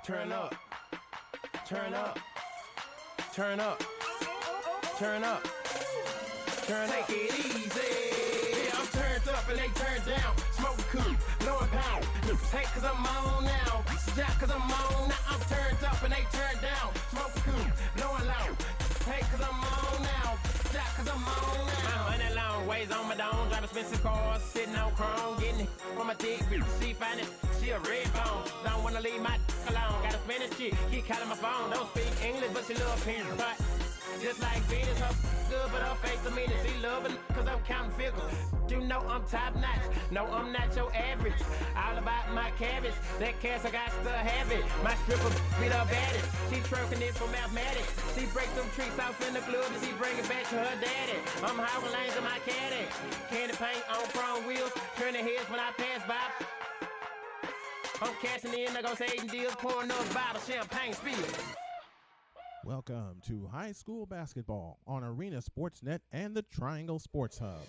Turn up. Turn up. Turn up. Turn up. Turn up. Take it easy. I'm turned up and they turned down. Smoke cool, blowing pound. Hey, cause I'm on now. Jack, cause I'm on now. I'm turned up and they turned down. Smoke cool, blowing loud. Hey, cause I'm on now. Jack, cause I'm on now. I'm running long ways on my dome. Driving expensive cars, sitting on chrome. Getting it from a dick bitch. She find it, she a red bone. Don't wanna leave my alone. Gotta spend this shit, keep calling my phone. Don't speak English, but she love pink. But just like Venus, her good, but her face demeanor. She loving cause I'm counting figures. You know I'm top notch. No, I'm not your average. All about my cabbage. That cash I got to have it. My stripper be the baddest. She twerking it for mathematics. She break them tricks off in the club and she bring it back to her daddy. I'm hogging lanes in my caddy. Candy paint on chrome wheels. Turning heads when I pass by. I'm cashing in, negotiating deals, pouring those bottles, champagne spills. Welcome to high school basketball on Arena Sportsnet and the Triangle Sports Hub.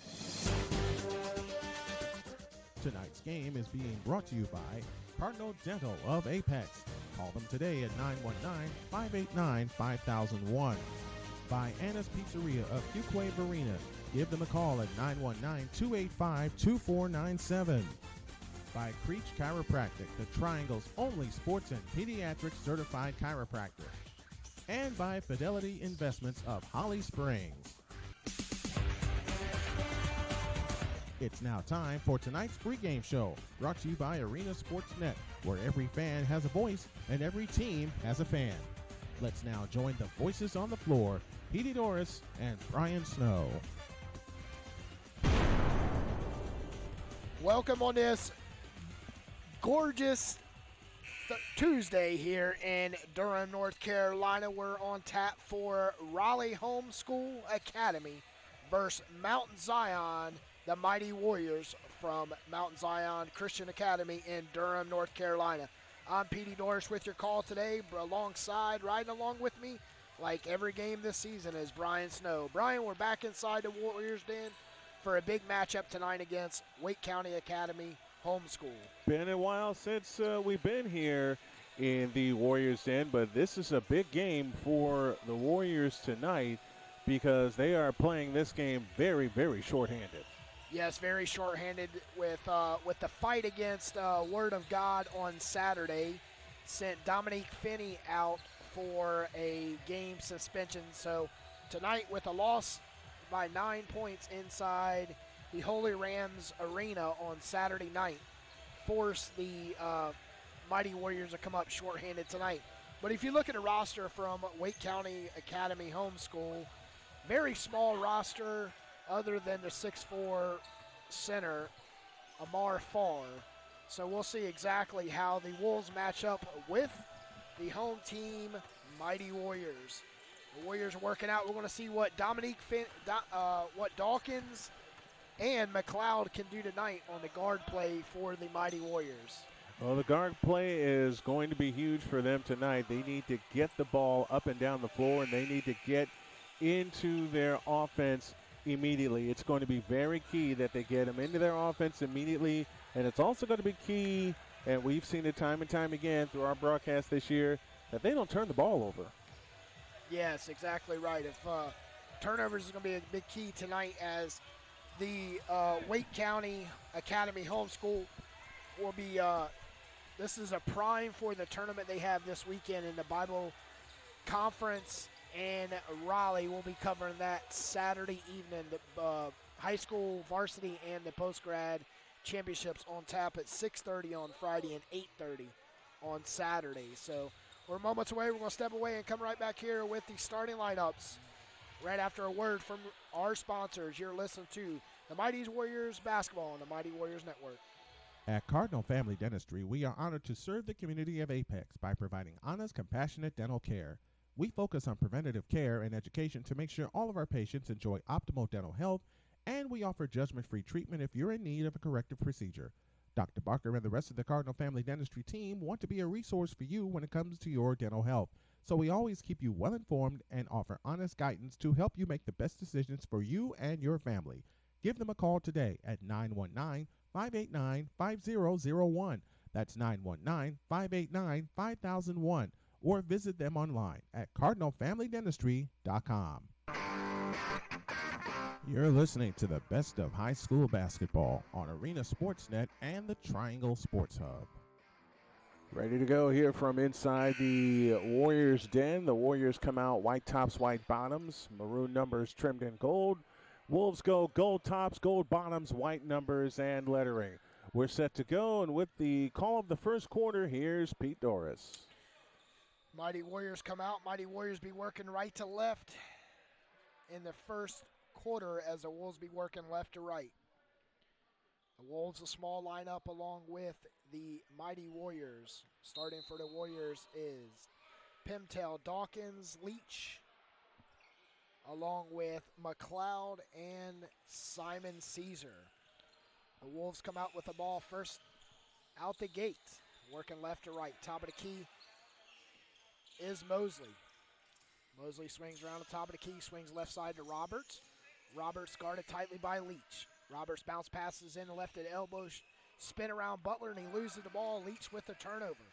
Tonight's game is being brought to you by Cardinal Dental of Apex. Call them today at 919-589-5001. By Anna's Pizzeria of Fuquay Varina. Give them a call at 919-285-2497. By Creech Chiropractic, the Triangle's only sports and pediatric certified chiropractor. And by Fidelity Investments of Holly Springs. It's now time for tonight's pregame show, brought to you by Arena Sportsnet, where every fan has a voice and every team has a fan. Let's now join the voices on the floor, Petey Doris and Brian Snow. Welcome on this gorgeous Tuesday here in Durham, North Carolina. We're on tap for Raleigh Homeschool Academy versus Mount Zion, the Mighty Warriors from Mount Zion Christian Academy in Durham, North Carolina. I'm Petey Doris with your call today. Riding along with me, like every game this season, is Brian Snow. Brian, we're back inside the Warriors Den for a big matchup tonight against Wake County Academy Homeschool. Been a while since we've been here in the Warriors Den, but this is a big game for the Warriors tonight because they are playing this game very, very shorthanded. Yes, very shorthanded with the fight against Word of God on Saturday. Sent Dominique Finney out for a game suspension. So tonight, with a loss by 9 points inside the Holy Rams Arena on Saturday night, forced the Mighty Warriors to come up shorthanded tonight. But if you look at the roster from Wake County Academy Homeschool, very small roster other than the 6'4" center, Amar Farr. So we'll see exactly how the Wolves match up with the home team, Mighty Warriors. The Warriors are working out. We're going to see what what Dawkins and McLeod can do tonight on the guard play for the Mighty Warriors. Well, the guard play is going to be huge for them tonight. They need to get the ball up and down the floor, and they need to get into their offense immediately. It's going to be very key that they get them into their offense immediately, and it's also going to be key, and we've seen it time and time again through our broadcast this year, that they don't turn the ball over. Yes, exactly right. If turnovers is going to be a big key tonight, as the Wake County Academy Homeschool will be this is a prime for the tournament they have this weekend in the Bible Conference, and Raleigh will be covering that Saturday evening. The high school varsity and the post-grad championships on tap at 6:30 on Friday and 8:30 on Saturday. So we're moments away. We're going to step away and come right back here with the starting lineups right after a word from our sponsors. You're listening to the Mighty Warriors Basketball on the Mighty Warriors Network. At Cardinal Family Dentistry, we are honored to serve the community of Apex by providing honest, compassionate dental care. We focus on preventative care and education to make sure all of our patients enjoy optimal dental health, and we offer judgment-free treatment if you're in need of a corrective procedure. Dr. Barker and the rest of the Cardinal Family Dentistry team want to be a resource for you when it comes to your dental health, so we always keep you well informed and offer honest guidance to help you make the best decisions for you and your family. Give them a call today at 919-589-5001. That's 919-589-5001, or visit them online at cardinalfamilydentistry.com. You're listening to the best of high school basketball on Arena Sportsnet and the Triangle Sports Hub. Ready to go here from inside the Warriors' den. The Warriors come out white tops, white bottoms, maroon numbers trimmed in gold. Wolves go gold tops, gold bottoms, white numbers, and lettering. We're set to go, and with the call of the first quarter, here's Pete Doris. Mighty Warriors come out. Mighty Warriors be working right to left in the first quarter as the Wolves be working left to right. The Wolves, a small lineup along with the Mighty Warriors. Starting for the Warriors is Pimtel, Dawkins, Leach, along with McLeod and Simon Caesar. The Wolves come out with the ball first out the gate, working left to right. Top of the key is Mosley. Mosley swings around the top of the key, swings left side to Roberts. Roberts guarded tightly by Leach. Roberts bounce passes in the left at elbow, spin around Butler, and he loses the ball. Leach with the turnover.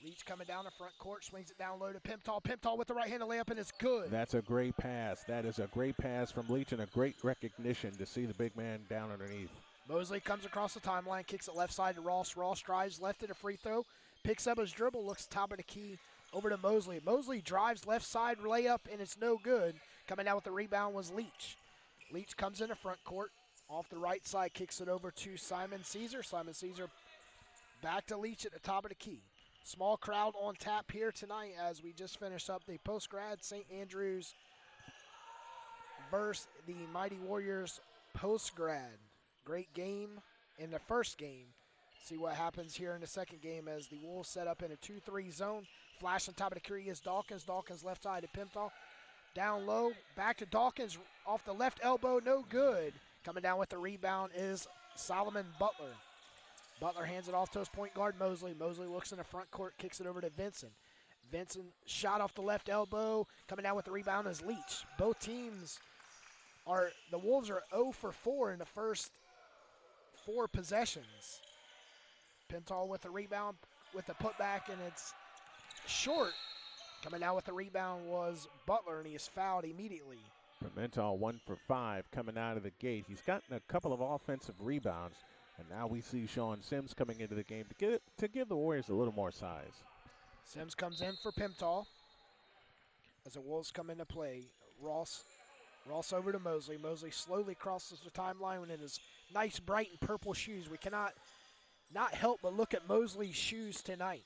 Leach coming down the front court, swings it down low to Pimtal. Pimtal with the right-handed layup, and it's good. That's a great pass. That is a great pass from Leach and a great recognition to see the big man down underneath. Mosley comes across the timeline, kicks it left side to Ross. Ross drives left at a free throw, picks up his dribble, looks top of the key over to Mosley. Mosley drives left side layup, and it's no good. Coming down with the rebound was Leach. Leach comes in the front court. Off the right side, kicks it over to Simon Caesar. Simon Caesar back to Leach at the top of the key. Small crowd on tap here tonight as we just finished up the post-grad St. Andrews versus the Mighty Warriors post-grad. Great game in the first game. See what happens here in the second game as the Wolves set up in a 2-3 zone. Flash on top of the key is Dawkins. Dawkins left side to Pimtal. Down low, back to Dawkins off the left elbow, no good. Coming down with the rebound is Solomon Butler. Butler hands it off to his point guard, Mosley. Mosley looks in the front court, kicks it over to Vincent. Vincent shot off the left elbow. Coming down with the rebound is Leach. Both teams the Wolves are 0 for 4 in the first 4 possessions. Pimtal with the rebound with the putback, and it's short. Coming down with the rebound was Butler, and he is fouled immediately. Pimentel 1 for 5 coming out of the gate. He's gotten a couple of offensive rebounds, and now we see Sean Sims coming into the game to give the Warriors a little more size. Sims comes in for Pimtal as the Wolves come into play. Ross over to Mosley. Mosley slowly crosses the timeline in his nice bright and purple shoes. We cannot not help but look at Mosley's shoes tonight.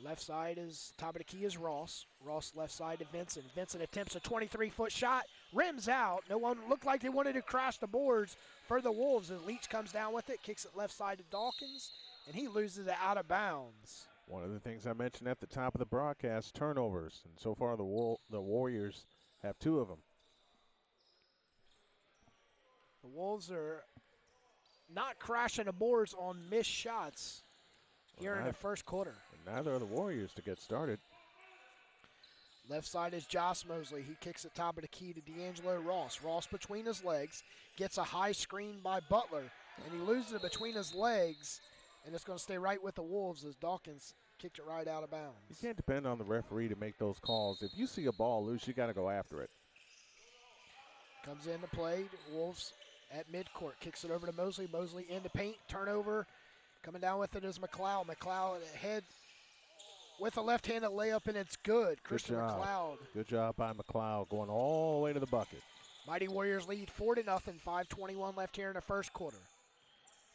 Left side is, top of the key is Ross. Ross left side to Vincent. Vincent attempts a 23-foot shot, rims out. No one looked like they wanted to crash the boards for the Wolves. And Leach comes down with it, kicks it left side to Dawkins, and he loses it out of bounds. One of the things I mentioned at the top of the broadcast, turnovers. And so far the Warriors have 2 of them. The Wolves are not crashing the boards on missed shots here in the first quarter. Neither are the Warriors to get started. Left side is Josh Mosley. He kicks it top of the key to D'Angelo Ross. Ross between his legs, gets a high screen by Butler, and he loses it between his legs, and it's going to stay right with the Wolves as Dawkins kicked it right out of bounds. You can't depend on the referee to make those calls. If you see a ball loose, you got to go after it. Comes into play. Wolves at midcourt. Kicks it over to Mosley. Mosley into paint. Turnover. Coming down with it is McLeod. McLeod ahead with a left-handed layup, and it's good. Christian McLeod. Good job by McLeod going all the way to the bucket. Mighty Warriors lead 4-0. 5:21 left here in the first quarter.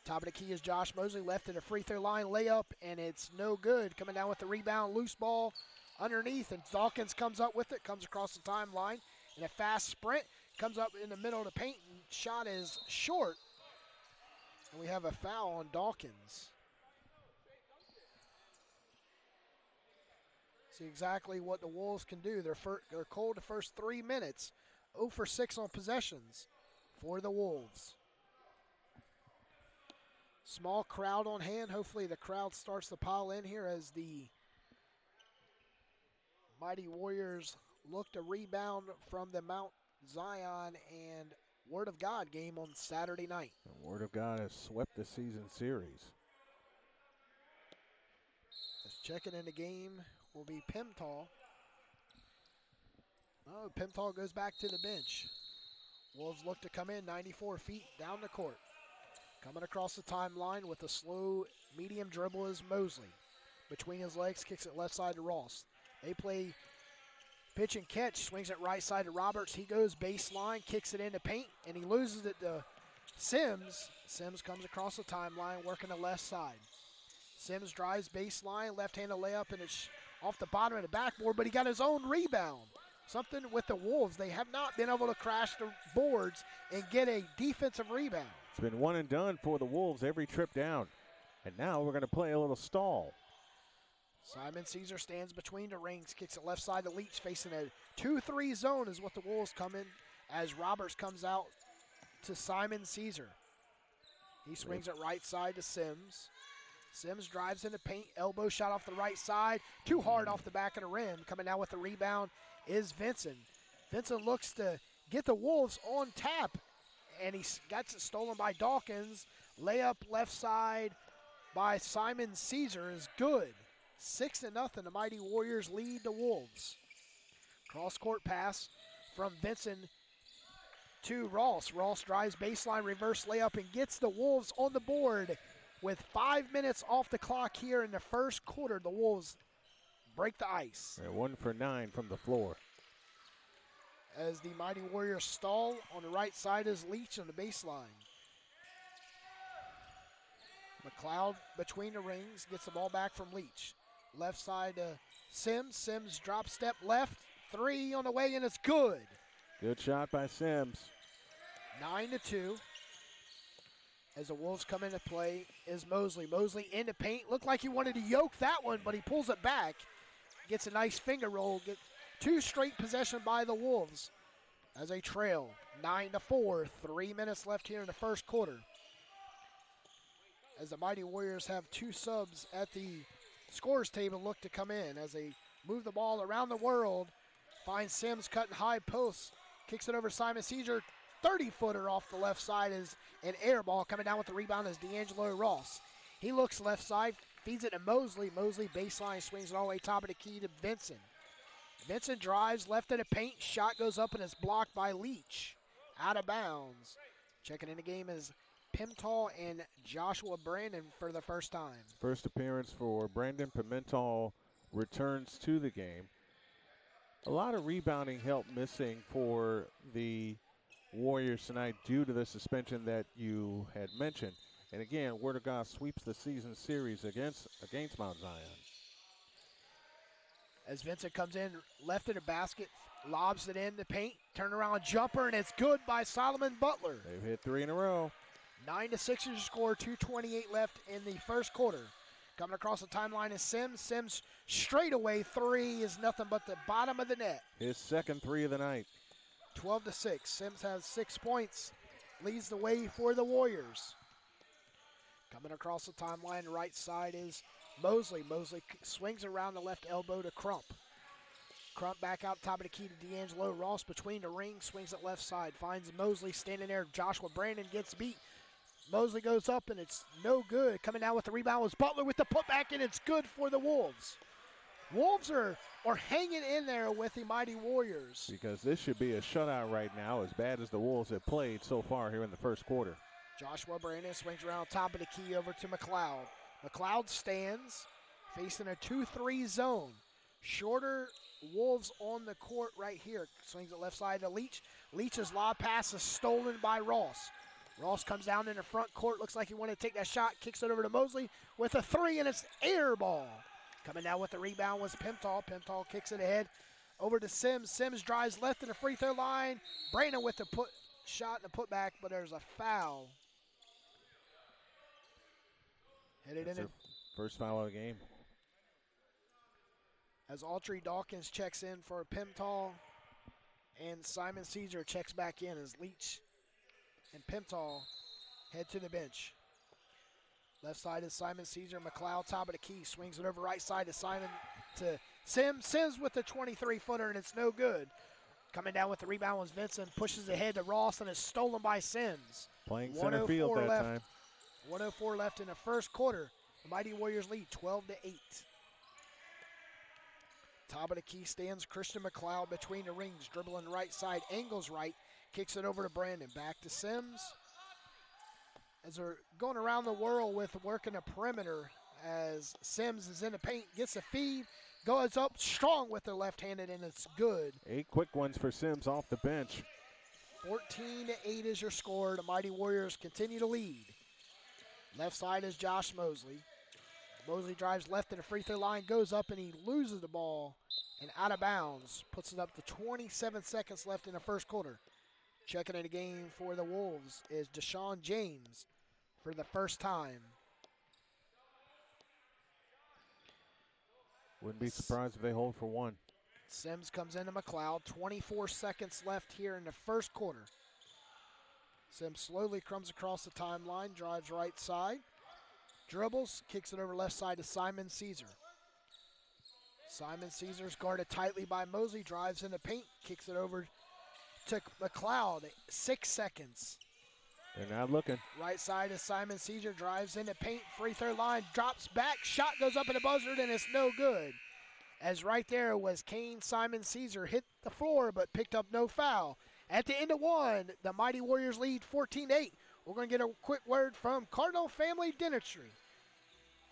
Top of the key is Josh Mosley. Left at the free throw line. Layup, and it's no good. Coming down with the rebound. Loose ball underneath, and Dawkins comes up with it. Comes across the timeline in a fast sprint. Comes up in the middle of the paint, and shot is short. And we have a foul on Dawkins. See exactly what the Wolves can do. They're cold the first 3 minutes. 0 for 6 on possessions for the Wolves. Small crowd on hand. Hopefully the crowd starts to pile in here as the Mighty Warriors look to rebound from the Mount Zion and Word of God game on Saturday night. The Word of God has swept the season series. Checking in the game will be Pimental. Oh, Pimental goes back to the bench. Wolves look to come in 94 feet down the court. Coming across the timeline with a slow medium dribble is Mosley. Between his legs, kicks it left side to Ross. They play pitch and catch, swings it right side to Roberts. He goes baseline, kicks it into paint, and he loses it to Sims. Sims comes across the timeline, working the left side. Sims drives baseline, left-handed layup, and it's off the bottom of the backboard, but he got his own rebound. Something with the Wolves. They have not been able to crash the boards and get a defensive rebound. It's been one and done for the Wolves every trip down. And now we're going to play a little stall. Simon Caesar stands between the rings, kicks it left side to Leach, facing a 2-3 zone is what the Wolves come in as Roberts comes out to Simon Caesar. He swings it right side to Sims. Sims drives into paint, elbow shot off the right side, too hard off the back of the rim. Coming down with the rebound is Vincent. Vincent looks to get the Wolves on tap, and he gets it stolen by Dawkins. Layup left side by Simon Caesar is good. 6-0, the Mighty Warriors lead the Wolves. Cross-court pass from Vincent to Ross. Ross drives baseline, reverse layup, and gets the Wolves on the board. With 5 minutes off the clock here in the first quarter, the Wolves break the ice. They're 1 for 9 from the floor. As the Mighty Warriors stall, on the right side is Leach on the baseline. McLeod between the rings, gets the ball back from Leach. Left side to Sims. Sims drop step left. 3 on the way, and it's good. Good shot by Sims. 9-2. As the Wolves come into play is Mosley. Mosley into paint. Looked like he wanted to yoke that one, but he pulls it back. Gets a nice finger roll. Get 2 straight possession by the Wolves as they trail 9-4. 3 minutes left here in the first quarter. As the Mighty Warriors have 2 subs at the scorers table look to come in as they move the ball around the world. Finds Sims cutting high post. Kicks it over Simon Caesar. 30-footer off the left side is an air ball. Coming down with the rebound is D'Angelo Ross. He looks left side, feeds it to Mosley. Mosley baseline swings it all the way top of the key to Vincent. Vincent drives left of the paint. Shot goes up and it's blocked by Leach. Out of bounds. Checking in the game is Pimental and Joshua Brandon for the first time. First appearance for Brandon. Pimental returns to the game. A lot of rebounding help missing for the Warriors tonight due to the suspension that you had mentioned. And again, Word of God sweeps the season series against Mount Zion. As Vincent comes in, left of the basket, lobs it in the paint, turnaround jumper, and it's good by Solomon Butler. They've hit 3 in a row. 9-6 is your score, 2:28 left in the first quarter. Coming across the timeline is Sims. Sims straight away 3 is nothing but the bottom of the net. His second 3 of the night. 12-6. Sims has 6 points, leads the way for the Warriors. Coming across the timeline, right side is Mosley. Mosley swings around the left elbow to Crump. Crump back out top of the key to D'Angelo Ross between the rings, swings it left side, finds Mosley standing there. Joshua Brandon gets beat. Mosley goes up and it's no good. Coming down with the rebound was Butler with the putback, and it's good for the Wolves. Wolves are hanging in there with the Mighty Warriors. Because this should be a shutout right now, as bad as the Wolves have played so far here in the first quarter. Joshua Brandon swings around top of the key over to McLeod. McLeod stands facing a 2-3 zone. Shorter Wolves on the court right here. Swings it left side to Leach. Leach's lob pass is stolen by Ross. Ross comes down in the front court. Looks like he wanted to take that shot. Kicks it over to Mosley with a 3, and it's air ball. Coming down with the rebound was Pimental. Pimental kicks it ahead over to Sims. Sims drives left to the free throw line. Brandon with the shot and the putback, but there's a foul. Headed in. First foul of the game. As Autry Dawkins checks in for Pimental, and Simon Caesar checks back in as Leach and Pimental head to the bench. Left side is Simon Caesar. McLeod top of the key. Swings it over right side to Sims. Sims with the 23-footer, and it's no good. Coming down with the rebound was Vincent. Pushes ahead to Ross, and is stolen by Sims. Playing center field that time. 104 left in the first quarter. The Mighty Warriors lead 12-8. Top of the key stands Christian McLeod between the rings, dribbling right side, angles right, kicks it over to Brandon. Back to Sims. As they're going around the world with working a perimeter, as Sims is in the paint, gets a feed, goes up strong with the left-handed, and it's good. 8 quick ones for Sims off the bench. 14-8 is your score. The Mighty Warriors continue to lead. Left side is Josh Mosley. Mosley drives left to the free throw line, goes up, and he loses the ball and out of bounds. Puts it up to 27 seconds left in the first quarter. Checking in the game for the Wolves is Deshaun James for the first time. Wouldn't be surprised if they hold for one. Sims comes into McLeod. 24 seconds left here in the first quarter. Sims slowly comes across the timeline, drives right side, dribbles, kicks it over left side to Simon Caesar. Simon Caesar's guarded tightly by Mosley, drives in the paint, kicks it over to McLeod. 6 seconds. They're not looking. Right side is Simon Caesar, drives in the paint, free throw line, drops back, shot goes up in the buzzard, and it's no good. As right there was Kane Simon Caesar, hit the floor but picked up no foul. At the end of one, the Mighty Warriors lead 14-8. We're going to get a quick word from Cardinal Family Dentistry.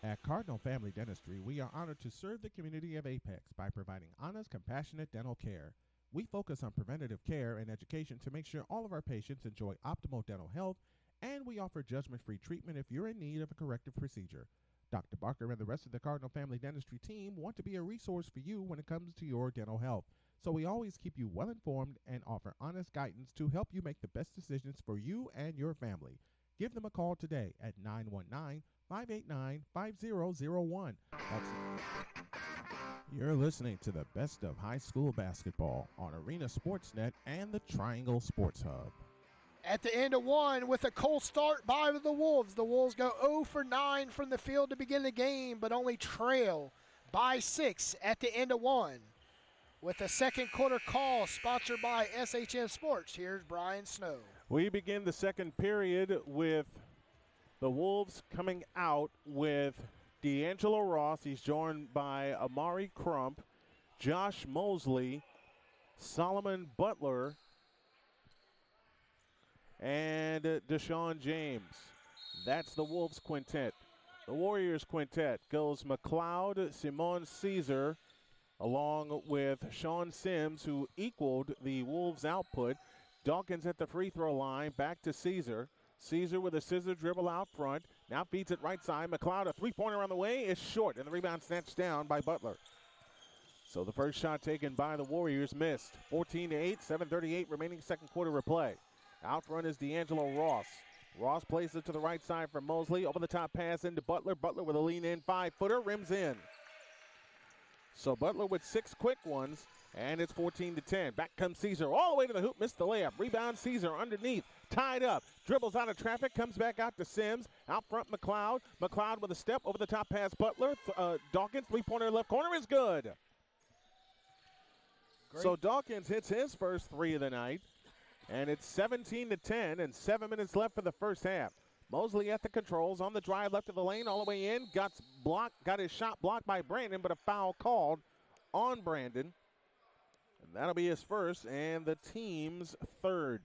At Cardinal Family Dentistry, we are honored to serve the community of Apex by providing honest, compassionate dental care. We focus on preventative care and education to make sure all of our patients enjoy optimal dental health, and we offer judgment-free treatment if you're in need of a corrective procedure. Dr. Barker and the rest of the Cardinal Family Dentistry team want to be a resource for you when it comes to your dental health. So we always keep you well informed and offer honest guidance to help you make the best decisions for you and your family. Give them a call today at 919-589-5001. You're listening to the best of high school basketball on Arena Sportsnet and the Triangle Sports Hub. At the end of one, with a cold start by the Wolves go 0 for 9 from the field to begin the game, but only trail by 6 at the end of one. With a second quarter call sponsored by SHM Sports, here's Brian Snow. We begin the second period with the Wolves coming out with D'Angelo Ross. He's joined by Amari Crump, Josh Mosley, Solomon Butler, and Deshaun James. That's the Wolves quintet. The Warriors quintet goes McLeod, Simon Caesar, along with Sean Sims, who equaled the Wolves' output. Dawkins at the free throw line, back to Caesar. Caesar with a scissor dribble out front. Now feeds it right side. McLeod, a three-pointer on the way, is short, and the rebound snatched down by Butler. So the first shot taken by the Warriors missed. 14-8, 7:38 remaining second quarter replay. Out front is D'Angelo Ross. Ross plays it to the right side for Mosley. Over the top pass into Butler. Butler with a lean-in 5-footer, rims in. So Butler with 6 quick ones, and it's 14-10. Back comes Caesar all the way to the hoop, missed the layup. Rebound Caesar underneath, tied up. Dribbles out of traffic, comes back out to Sims. Out front McLeod. McLeod with a step, over the top pass Butler. Dawkins, three-pointer left corner is good. Great. So Dawkins hits his first three of the night, and it's 17-10 and 7 minutes left for the first half. Mosley at the controls, on the drive left of the lane, all the way in, got his shot blocked by Brandon, but a foul called on Brandon. And that'll be his first and the team's third.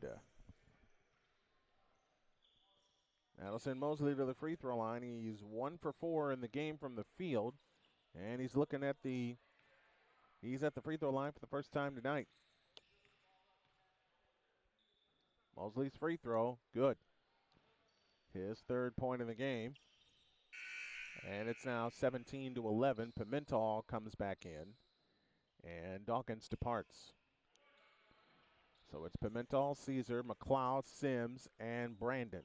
That'll send Mosley to the free throw line. He's 1 for 4 in the game from the field, and he's at the free throw line for the first time tonight. Mosley's free throw, good. His third point in the game. And it's now 17-11. Pimentel comes back in, and Dawkins departs. So it's Pimentel, Caesar, McLeod, Sims, and Brandon.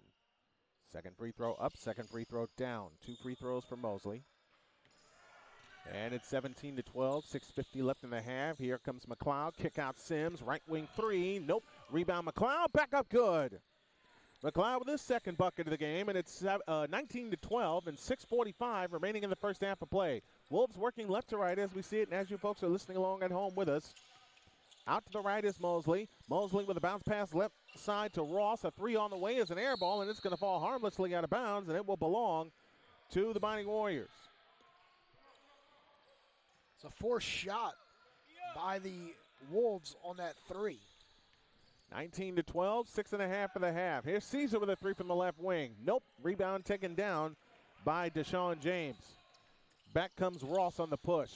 Second free throw up, second free throw down. 2 free throws for Mosley. And it's 17-12, 6:50 left in the half. Here comes McLeod, kick out Sims, right wing three, nope. Rebound McLeod, back up good. McLeod with his second bucket of the game, and it's 19-12 and 6:45 remaining in the first half of play. Wolves working left to right as we see it, and as you folks are listening along at home with us. Out to the right is Mosley. Mosley with a bounce pass left side to Ross. A three on the way is an air ball, and it's going to fall harmlessly out of bounds, and it will belong to the Mighty Warriors. It's a forced shot by the Wolves on that three. 19-12, 6.5 for the half. Here's Caesar with a three from the left wing. Nope, rebound taken down by Deshaun James. Back comes Ross on the push.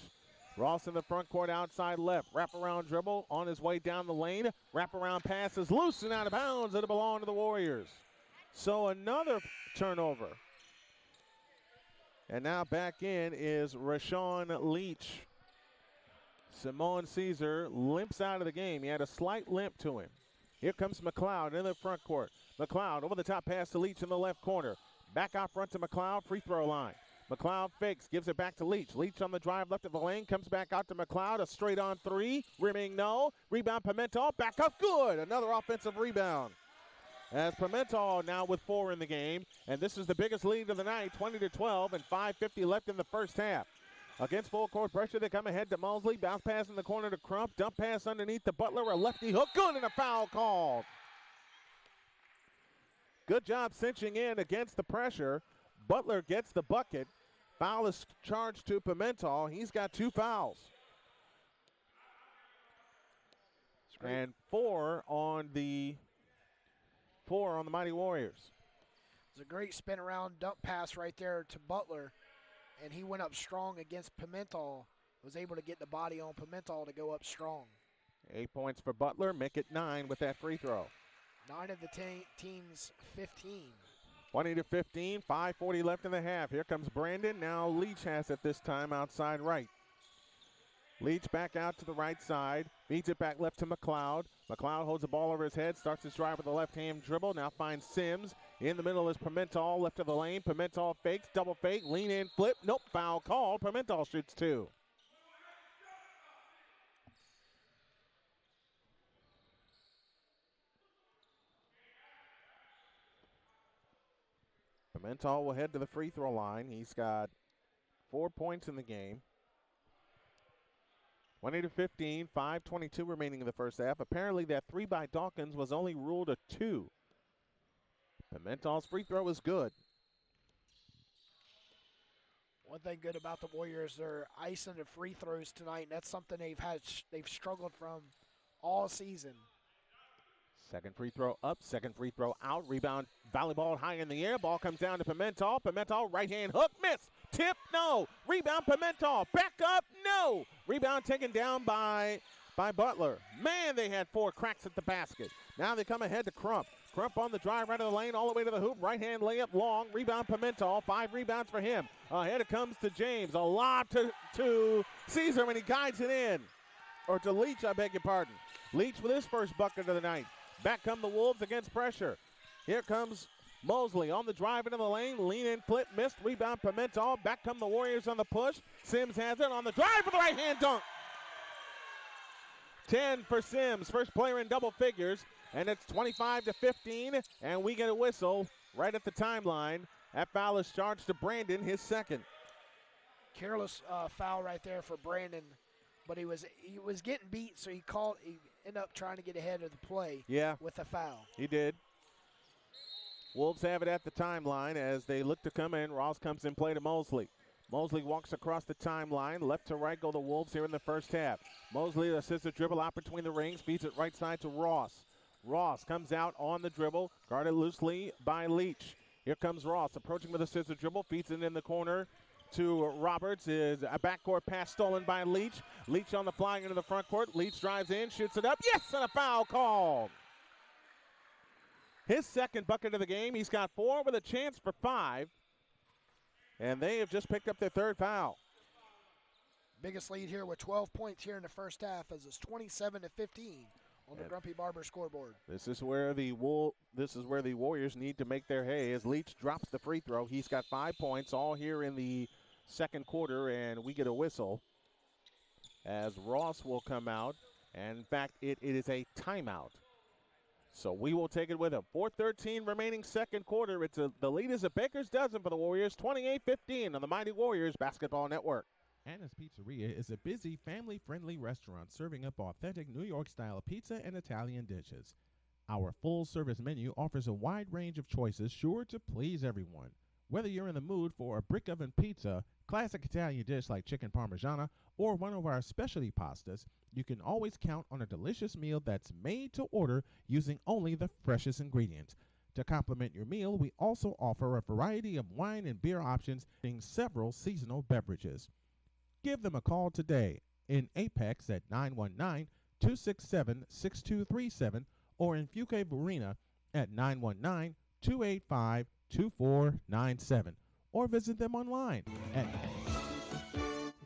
Ross in the front court outside left. Wraparound dribble on his way down the lane. Wraparound pass is loose and out of bounds. It'll belong to the Warriors. So another turnover. And now back in is Rashawn Leach. Simone Caesar limps out of the game. He had a slight limp to him. Here comes McLeod in the front court. McLeod over the top pass to Leach in the left corner. Back out front to McLeod, free throw line. McLeod fakes, gives it back to Leach. Leach on the drive left of the lane, comes back out to McLeod. A straight on three, rimming no. Rebound Pimentel, back up, good. Another offensive rebound. As Pimentel now with 4 in the game, and this is the biggest lead of the night, 20-12, and 5:50 left in the first half. Against full court pressure, they come ahead to Mosley. Bounce pass in the corner to Crump. Dump pass underneath to Butler. A lefty hook. Good, and a foul called. Good job cinching in against the pressure. Butler gets the bucket. Foul is charged to Pimentel. He's got 2 fouls. And 4 on the Mighty Warriors. It's a great spin around dump pass right there to Butler. And he went up strong against Pimentel. Was able to get the body on Pimentel to go up strong. 8 points for Butler. Make it 9 with that free throw. 9 of the team's 15. 20-15, 5:40 left in the half. Here comes Brandon. Now Leach has it this time outside right. Leach back out to the right side. Feeds it back left to McLeod. McLeod holds the ball over his head. Starts his drive with a left-hand dribble. Now finds Sims. In the middle is Pimentel. Left of the lane. Pimentel fakes. Double fake. Lean in. Flip. Nope. Foul called. Pimentel shoots 2. Pimentel will head to the free throw line. He's got 4 points in the game. 20-15, 5:22 remaining in the first half. Apparently that 3 by Dawkins was only ruled a 2. Pimentel's free throw is good. One thing good about the Warriors, they're icing the free throws tonight, and that's something they've struggled from all season. Second free throw up, second free throw out. Rebound, volleyball high in the air. Ball comes down to Pimentel. Pimentel, right-hand hook, miss. Tip, no. Rebound, Pimentel. Back up, no. Rebound taken down by Butler. Man, they had 4 cracks at the basket. Now they come ahead to Crump. Crump on the drive right of the lane, all the way to the hoop. Right-hand layup, long. Rebound, Pimentel. 5 rebounds for him. Ahead it comes to James. A lob to Caesar, and he guides it in. Or to Leach, I beg your pardon. Leach with his first bucket of the night. Back come the Wolves against pressure. Here comes Mosley on the drive into the lane. Lean in, flip, missed. Rebound, Pimentel. Back come the Warriors on the push. Sims has it on the drive for the right-hand dunk. 10 for Sims, first player in double figures. And it's 25-15, and we get a whistle right at the timeline. That foul is charged to Brandon, his second. Careless foul right there for Brandon, but he was getting beat, so he ended up trying to get ahead of the play. Yeah, with a foul. He did. Wolves have it at the timeline as they look to come in. Ross comes in play to Mosley. Mosley walks across the timeline. Left to right go the Wolves here in the first half. Mosley assists a dribble out between the rings, feeds it right side to Ross. Ross comes out on the dribble, guarded loosely by Leach. Here comes Ross, approaching with a scissor dribble, feeds it in the corner to Roberts. Is a backcourt pass stolen by Leach. Leach on the flying into the front court. Leach drives in, shoots it up. Yes, and a foul called. His second bucket of the game. He's got 4 with a chance for 5. And they have just picked up their third foul. Biggest lead here with 12 points here in the first half as it's 27-15 on the Grumpy Barber scoreboard. This is where the Warriors need to make their hay as Leach drops the free throw. He's got 5 points all here in the second quarter, and we get a whistle as Ross will come out. And in fact, it is a timeout. So we will take it with him. 4:13 remaining second quarter. The lead is a baker's dozen for the Warriors, 28-15 on the Mighty Warriors Basketball Network. Anna's Pizzeria is a busy, family-friendly restaurant serving up authentic New York-style pizza and Italian dishes. Our full-service menu offers a wide range of choices sure to please everyone. Whether you're in the mood for a brick oven pizza, classic Italian dish like chicken parmigiana, or one of our specialty pastas, you can always count on a delicious meal that's made to order using only the freshest ingredients. To complement your meal, we also offer a variety of wine and beer options in several seasonal beverages. Give them a call today in Apex at 919-267-6237 or in Fuquay Varina at 919-285-2497 or visit them online at.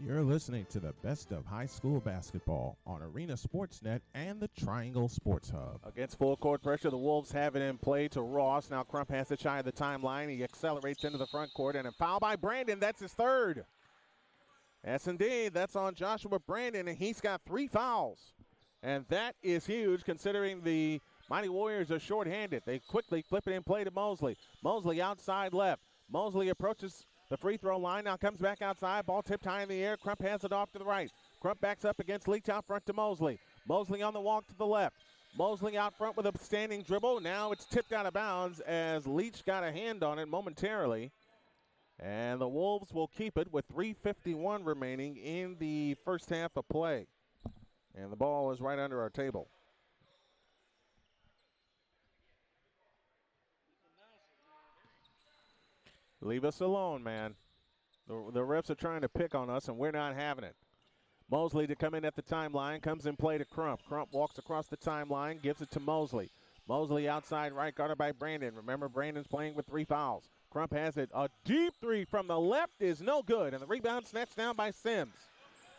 You're listening to the best of high school basketball on Arena Sportsnet and the Triangle Sports Hub. Against full court pressure, the Wolves have it in play to Ross. Now Crump has it shy of the timeline. He accelerates into the front court, and a foul by Brandon. That's his third. Yes, indeed. That's on Joshua Brandon, and he's got 3 fouls. And that is huge considering the Mighty Warriors are shorthanded. They quickly flip it in play to Mosley. Mosley outside left. Mosley approaches the free throw line, now comes back outside. Ball tipped high in the air. Crump hands it off to the right. Crump backs up against Leach out front to Mosley. Mosley on the walk to the left. Mosley out front with a standing dribble. Now it's tipped out of bounds as Leach got a hand on it momentarily. And the Wolves will keep it with 3:51 remaining in the first half of play. And the ball is right under our table. Leave us alone, man. The refs are trying to pick on us, and we're not having it. Mosley to come in at the timeline, comes in play to Crump. Crump walks across the timeline, gives it to Mosley. Mosley outside right, guarded by Brandon. Remember, Brandon's playing with 3 fouls. Crump has it. A deep 3 from the left is no good, and the rebound snatched down by Sims.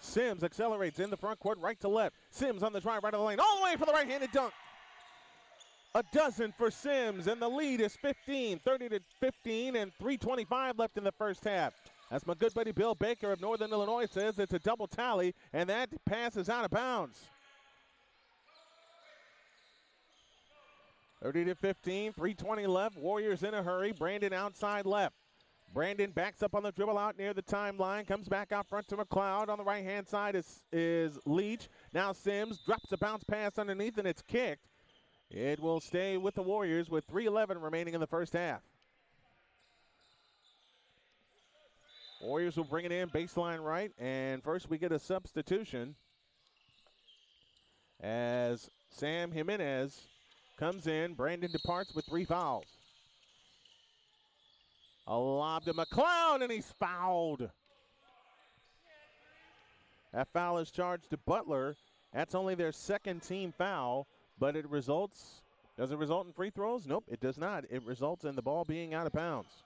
Sims accelerates in the front court, right to left. Sims on the drive, right of the lane, all the way for the right-handed dunk. A dozen for Sims, and the lead is 15, 30-15, and 3:25 left in the first half. As my good buddy Bill Baker of Northern Illinois says, it's a double tally, and that pass is out of bounds. 30-15, 3:20 left. Warriors in a hurry. Brandon outside left. Brandon backs up on the dribble out near the timeline, comes back out front to McLeod. On the right-hand side is Leach. Now Sims drops a bounce pass underneath, and it's kicked. It will stay with the Warriors with 3:11 remaining in the first half. Warriors will bring it in baseline right, and first we get a substitution as Sam Jimenez comes in. Brandon departs with 3 fouls. A lob to McLeod, and he's fouled. That foul is charged to Butler. That's only their second team foul. But it results, does it result in free throws? Nope, it does not. It results in the ball being out of bounds.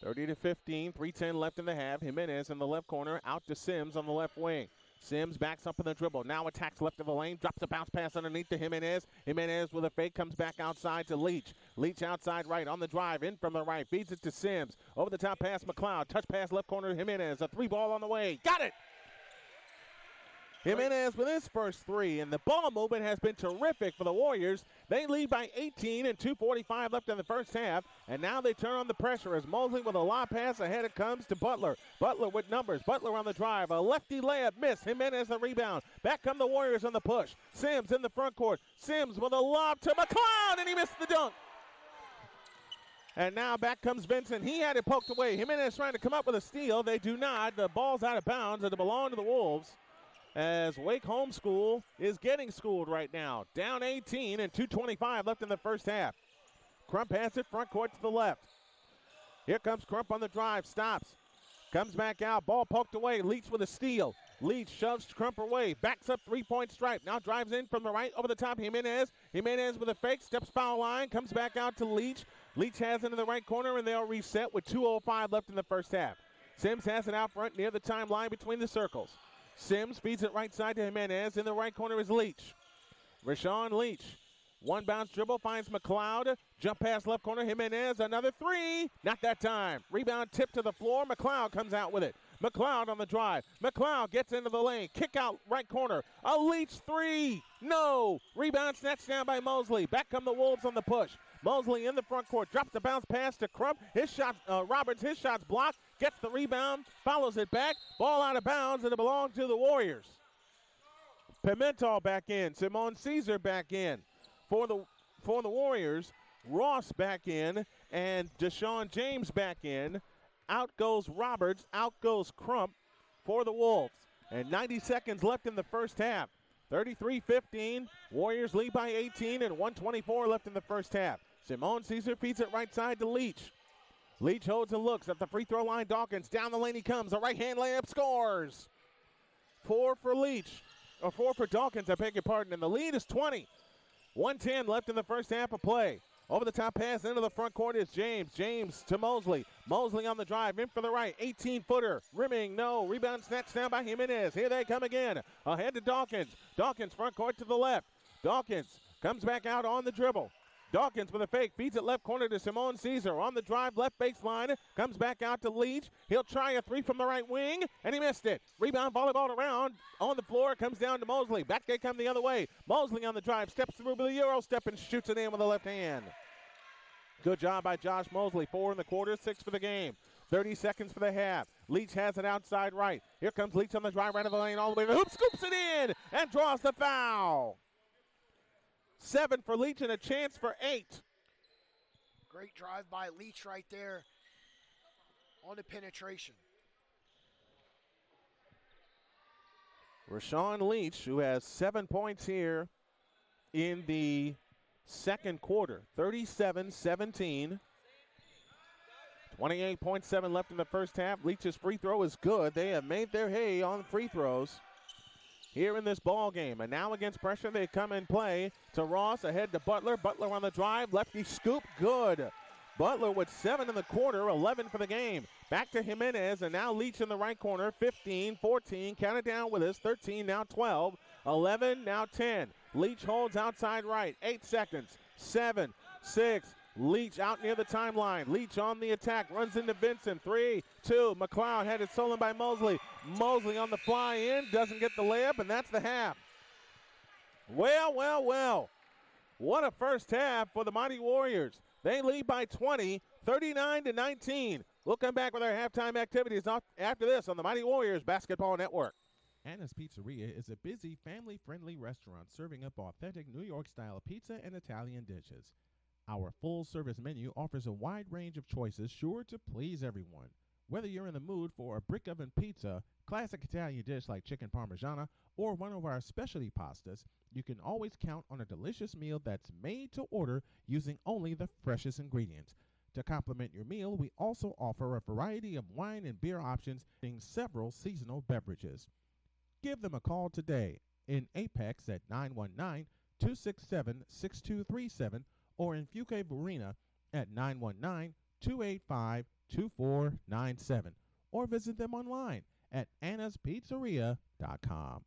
30-15, 3:10 left in the half. Jimenez in the left corner, out to Sims on the left wing. Sims backs up in the dribble, now attacks left of the lane, drops a bounce pass underneath to Jimenez. Jimenez with a fake comes back outside to Leach. Leach outside right on the drive, in from the right, feeds it to Sims. Over the top pass, McLeod, touch pass left corner, Jimenez, a 3-ball on the way. Got it! Jimenez with his first 3, and the ball movement has been terrific for the Warriors. They lead by 18 and 2:45 left in the first half, and now they turn on the pressure as Mosley with a lob pass ahead it comes to Butler. Butler with numbers. Butler on the drive. A lefty layup missed. Jimenez the rebound. Back come the Warriors on the push. Sims in the front court. Sims with a lob to McLeod, and he missed the dunk. And now back comes Vincent. He had it poked away. Jimenez trying to come up with a steal. They do not. The ball's out of bounds, and it belongs to the Wolves. As Wake Homeschool is getting schooled right now. Down 18 and 2:25 left in the first half. Crump has it front court to the left. Here comes Crump on the drive, stops. Comes back out, ball poked away. Leach with a steal. Leach shoves Crump away, backs up 3-point stripe. Now drives in from the right over the top. Jimenez. Jimenez with a fake, steps foul line, comes back out to Leach. Leach has it in the right corner, and they'll reset with 2:05 left in the first half. Sims has it out front near the timeline between the circles. Sims feeds it right side to Jimenez. In the right corner is Leach. Rashawn Leach. One bounce dribble finds McLeod. Jump pass left corner. Jimenez. Another 3. Not that time. Rebound tip to the floor. McLeod comes out with it. McLeod on the drive. McLeod gets into the lane. Kick out right corner. A Leach 3. No. Rebound snatched down by Mosley. Back come the Wolves on the push. Mosley in the front court. Drops the bounce pass to Crump. His shot, Roberts, his shot's blocked. Gets the rebound. Follows it back. Ball out of bounds, and it belongs to the Warriors. Pimentel back in. Simone Caesar back in. For the Warriors, Ross back in. and Deshaun James back in. Out goes Roberts, out goes Crump for the Wolves. And 90 seconds left in the first half. 33-15, Warriors lead by 18 and 1:24 left in the first half. Simone Caesar feeds it right side to Leach. Leach holds and looks at the free throw line. Dawkins, down the lane he comes. A right-hand layup, scores. 4 for Leach, or 4 for Dawkins, I beg your pardon, and the lead is 20. 1:10 left in the first half of play. Over the top pass into the front court is James. James to Mosley. Mosley on the drive, in for the right. 18-footer. Rimming, no. Rebound snatched down by Jimenez. Here they come again. Ahead to Dawkins. Dawkins front court to the left. Dawkins comes back out on the dribble. Dawkins with a fake, feeds it left corner to Simone Caesar. On the drive, left baseline, comes back out to Leach. He'll try a three from the right wing, and he missed it. Rebound, volleyball around on the floor, comes down to Mosley. Back they come the other way. Mosley on the drive, steps through with a Euro step and shoots it in with the left hand. Good job by Josh Mosley. 4 in the quarter, 6 for the game. 30 seconds for the half. Leach has it outside right. Here comes Leach on the drive right of the lane all the way to the hoop, scoops it in, and draws the foul. 7 for Leach and a chance for 8. Great drive by Leach right there on the penetration. Rashawn Leach, who has 7 points here in the second quarter. 37-17. 28.7 left in the first half. Leach's free throw is good. They have made their hay on free throws here in this ball game. And now against pressure, they come and play to Ross, ahead to Butler. Butler on the drive, lefty scoop, good. Butler with 7 in the quarter, 11 for the game. Back to Jimenez, and now Leach in the right corner. 15, 14, count it down with us. 13, now 12, 11, now 10. Leach holds outside right, 8 seconds. 7, 6, Leach out near the timeline. Leach on the attack, runs into Vincent. 3, 2, McLeod had it stolen by Mosley. Mosley on the fly in, doesn't get the layup, and that's the half. Well, well, well. What a first half for the Mighty Warriors. They lead by 20, 39-19. We'll come back with our halftime activities after this on the Mighty Warriors Basketball Network. Anna's Pizzeria is a busy, family-friendly restaurant serving up authentic New York-style pizza and Italian dishes. Our full-service menu offers a wide range of choices sure to please everyone. Whether you're in the mood for a brick oven pizza, classic Italian dish like chicken parmigiana, or one of our specialty pastas, you can always count on a delicious meal that's made to order using only the freshest ingredients. To complement your meal, we also offer a variety of wine and beer options in several seasonal beverages. Give them a call today in Apex at 919-267-6237 or in Fuquay Varina at 919-285-2497 or visit them online at annaspizzeria.com.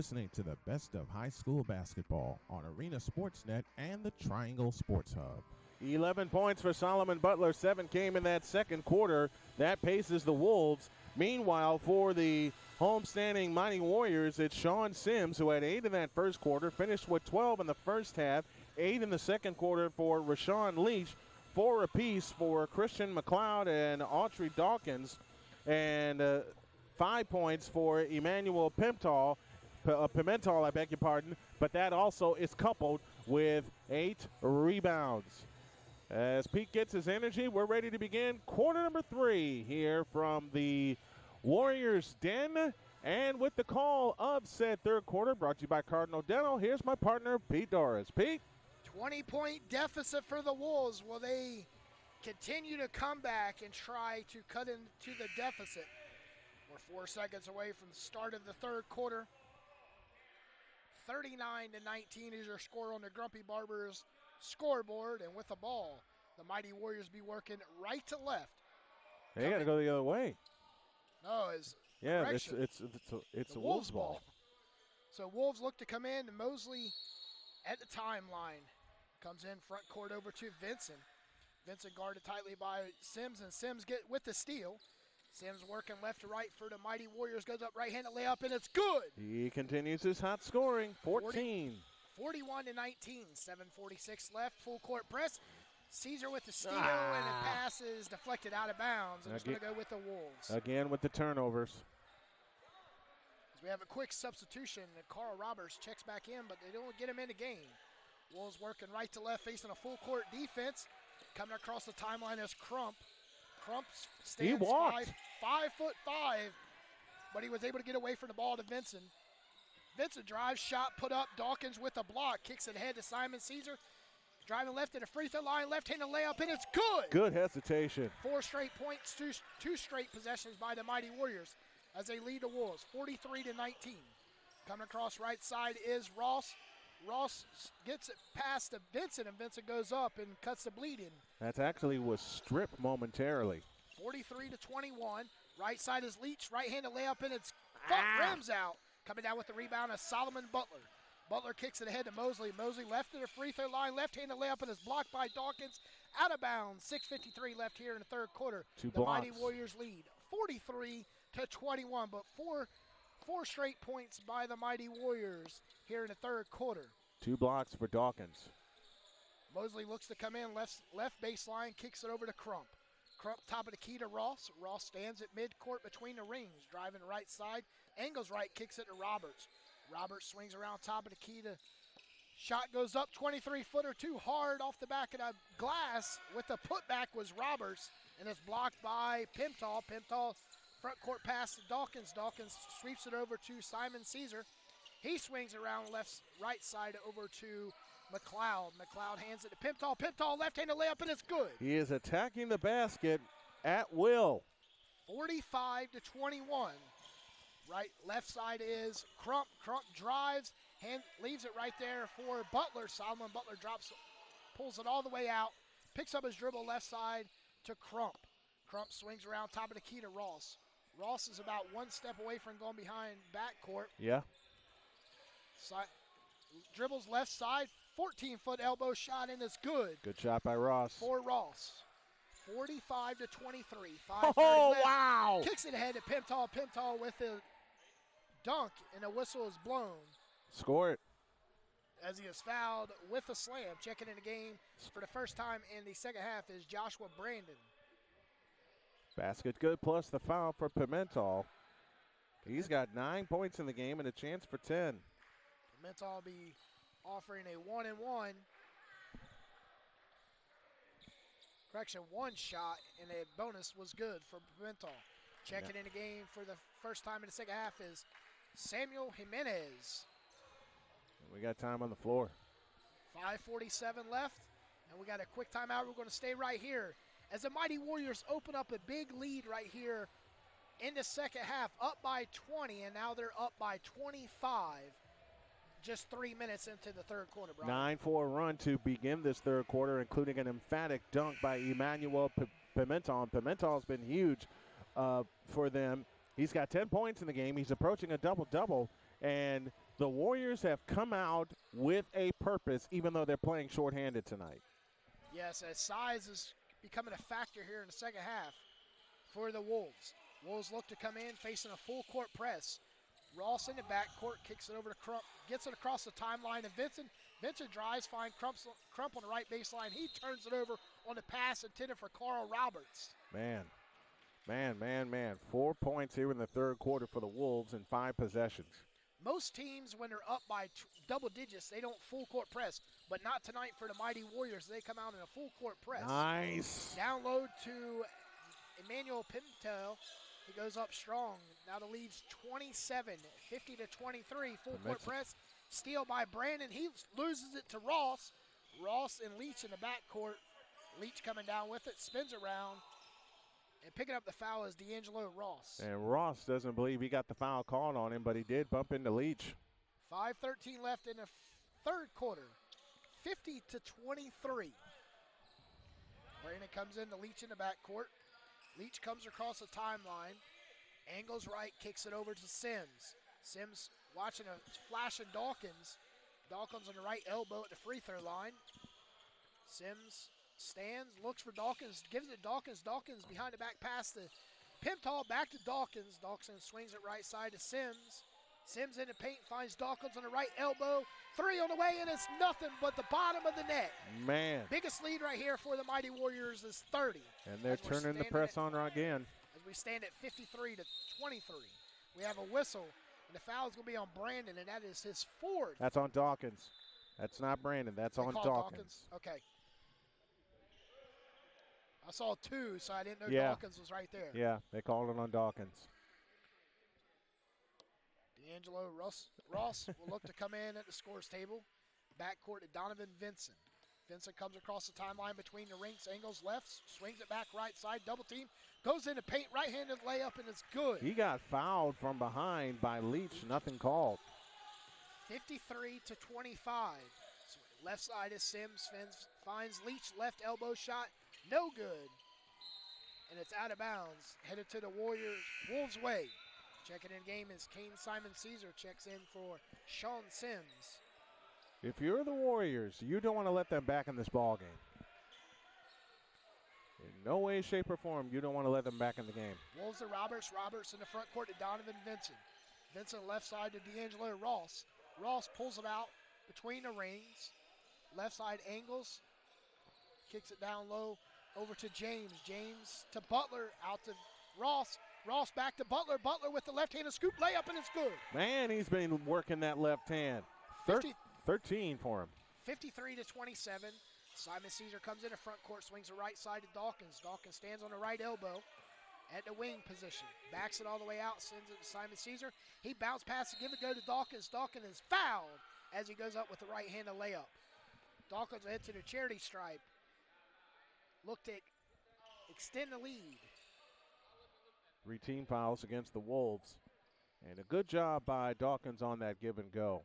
listening to the best of high school basketball on Arena Sportsnet and the Triangle Sports Hub. 11 points for Solomon Butler. 7 came in that second quarter. That paces the Wolves. Meanwhile, for the homestanding Mighty Warriors, it's Sean Sims, who had 8 in that first quarter, finished with 12 in the first half, 8 in the second quarter for Rashawn Leach, 4 apiece for Christian McLeod and Autry Dawkins, and 5 points for Emmanuel Pimental, I beg your pardon, but that also is coupled with 8 rebounds. As Pete gets his energy, we're ready to begin quarter number 3 here from the Warriors' Den. And with the call of said third quarter, brought to you by Cardinal Dental, here's my partner, Pete Doris. Pete? 20-point deficit for the Wolves. Will they continue to come back and try to cut into the deficit? We're 4 seconds away from the start of the third quarter. 39-19 is your score on the Grumpy Barbers scoreboard, and with the ball, the Mighty Warriors be working right to left. They got to go the other way. No, it's the Wolves ball. So Wolves look to come in, and Mosley at the timeline comes in front court over to Vincent. Vincent guarded tightly by Sims, and Sims get with the steal. Sims working left to right for the Mighty Warriors, goes up right-handed layup, and it's good. He continues his hot scoring, 14. 41-19, 7:46 left, full court press. Caesar with the steal, and the pass is deflected out of bounds, and it's going to go with the Wolves. Again with the turnovers. As we have a quick substitution, and Carl Roberts checks back in, but they don't get him in the game. Wolves working right to left, facing a full court defense. Coming across the timeline is Crump. Crump stands 5'5", but he was able to get away from the ball to Vincent. Vincent drives, shot, put up. Dawkins with a block, kicks it ahead to Simon Caesar. Driving left at the free throw line, left-handed layup, and it's good. Good hesitation. 4 straight points, two straight possessions by the Mighty Warriors as they lead the Wolves, 43-19. Coming across right side is Ross. Ross gets it past to Vincent, and Vincent goes up and cuts the bleeding. That actually was stripped momentarily. 43-21. Right side is Leach, right-handed layup, and it's rims out. Coming down with the rebound is Solomon Butler. Butler kicks it ahead to Mosley. Mosley left at the free throw line, left-handed layup, and is blocked by Dawkins. Out of bounds. 6:53 left here in the third quarter. Two the blocks. Mighty Warriors lead 43-21, but four straight points by the Mighty Warriors here in the third quarter. 2 blocks for Dawkins. Mosley looks to come in, left baseline, kicks it over to Crump. Crump top of the key to Ross. Ross stands at midcourt between the rings, driving right side. Angles right, kicks it to Roberts. Roberts swings around top of the key to shot goes up, 23-footer too hard off the back of the glass. With the putback was Roberts, and it's blocked by Pimental. Pimental front court pass to Dawkins. Dawkins sweeps it over to Simon Caesar. He swings around right side over to McLeod. McLeod hands it to Pimental. Pimental left-handed layup, and it's good. He is attacking the basket at will. 45-21. Left side is Crump. Crump drives, leaves it right there for Butler. Solomon Butler pulls it all the way out, picks up his dribble left side to Crump. Crump swings around top of the key to Ross. Ross is about 1 step away from going behind backcourt. Yeah. Dribbles left side, 14-foot elbow shot, and it's good. Good shot by Ross. For Ross. 45-23. Oh, wow. Kicks it ahead to Pimental. Pimental with the dunk, and a whistle is blown. Score it. As he is fouled with a slam. Checking in the game for the first time in the second half is Joshua Brandon. Basket good plus the foul for Pimental. He's got 9 points in the game and a chance for 10. Pimental will be offering a 1-and-1. Correction, 1 shot, and a bonus was good for Pimental. Checking in the game for the first time in the second half is Samuel Jimenez. We got time on the floor. 5:47 left, and we got a quick timeout. We're going to stay right here as the Mighty Warriors open up a big lead right here in the second half, up by 20, and now they're up by 25. Just 3 minutes into the third quarter, Brian. 9-4 run to begin this third quarter, including an emphatic dunk by Emmanuel Pimental. Pimental's been huge for them. He's got 10 points in the game. He's approaching a double-double, and The Warriors have come out with a purpose, even though they're playing shorthanded tonight. Yes, as size is becoming a factor here in the second half for the Wolves. Wolves look to come in facing a full court press. Ross in the backcourt, kicks it over to Crump, gets it across the timeline, and Vincent drives, finds Crump on the right baseline. He turns it over on the pass intended for Carl Roberts. Man. 4 points here in the third quarter for the Wolves in 5 possessions. Most teams, when they're up by double digits, they don't full court press, but not tonight for the Mighty Warriors. They come out in a full court press. Nice. Download to Emmanuel Pimentel. He goes up strong. Now the lead's 27, 50 to 23. Full court press. Steal by Brandon. He loses it to Ross. Ross and Leach in the backcourt. Leach coming down with it, spins around. And picking up the foul is D'Angelo Ross. And Ross doesn't believe he got the foul called on him, but he did bump into Leach. 5:13 left in the third quarter. 50 to 23. Brandon comes in to Leach in the backcourt. Leach comes across the timeline. Angles right, kicks it over to Sims. Sims watching a flash of Dawkins. Dawkins on the right elbow at the free throw line. Sims stands, looks for Dawkins, gives it to Dawkins. Dawkins behind the back pass to Pimentel, back to Dawkins. Dawkins swings it right side to Sims. Sims in the paint, finds Dawkins on the right elbow. 3 on the way, and it's nothing but the bottom of the net. Man. Biggest lead right here for the Mighty Warriors is 30. And they're turning the press on again. As we stand at 53 to 23. We have a whistle, and the foul is going to be on Brandon, and that is his fourth. That's on Dawkins. That's not Brandon. That's on Dawkins. Okay. I saw 2, so I didn't know Dawkins was right there. Yeah, they called it on Dawkins. D'Angelo Ross will look to come in at the scores table. Backcourt to Donovan Vincent. Vincent comes across the timeline between the rings, angles left, swings it back right side, double team, goes into paint, right-handed layup, and it's good. He got fouled from behind by Leach, nothing called. 53 to 25. So left side is Sims, finds Leach, left elbow shot, no good. And it's out of bounds, headed to the Wolves' way. Checking in game is Kane Simon Caesar, checks in for Sean Sims. If you're the Warriors, you don't want to let them back in this ball game. In no way, shape, or form, you don't want to let them back in the game. Wolves to Roberts. Roberts in the front court to Donovan Vincent. Vincent left side to D'Angelo Ross. Ross pulls it out between the rings. Left side angles. Kicks it down low over to James. James to Butler. Out to Ross. Ross back to Butler. Butler with the left-handed scoop layup, and it's good. Man, he's been working that left hand. 13 for him. 53 to 27. Simon Caesar comes in the front court, swings the right side to Dawkins. Dawkins stands on the right elbow at the wing position. Backs it all the way out, sends it to Simon Caesar. He bounce passes, give it go to Dawkins. Dawkins is fouled as he goes up with the right-handed layup. Dawkins head to the charity stripe. Looked to extend the lead. 3 team fouls against the Wolves. And a good job by Dawkins on that give and go.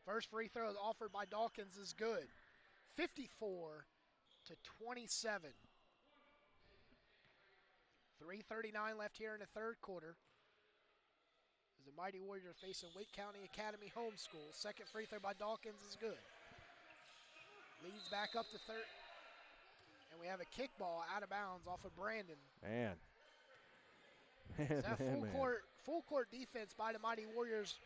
First free throw offered by Dawkins is good. 54 to 27. 3:39 left here in the third quarter. As the Mighty Warriors facing Wake County Academy Homeschool. Second free throw by Dawkins is good. Leads back up to third. And we have a kickball out of bounds off of Brandon. Man. Full court defense by the Mighty Warriors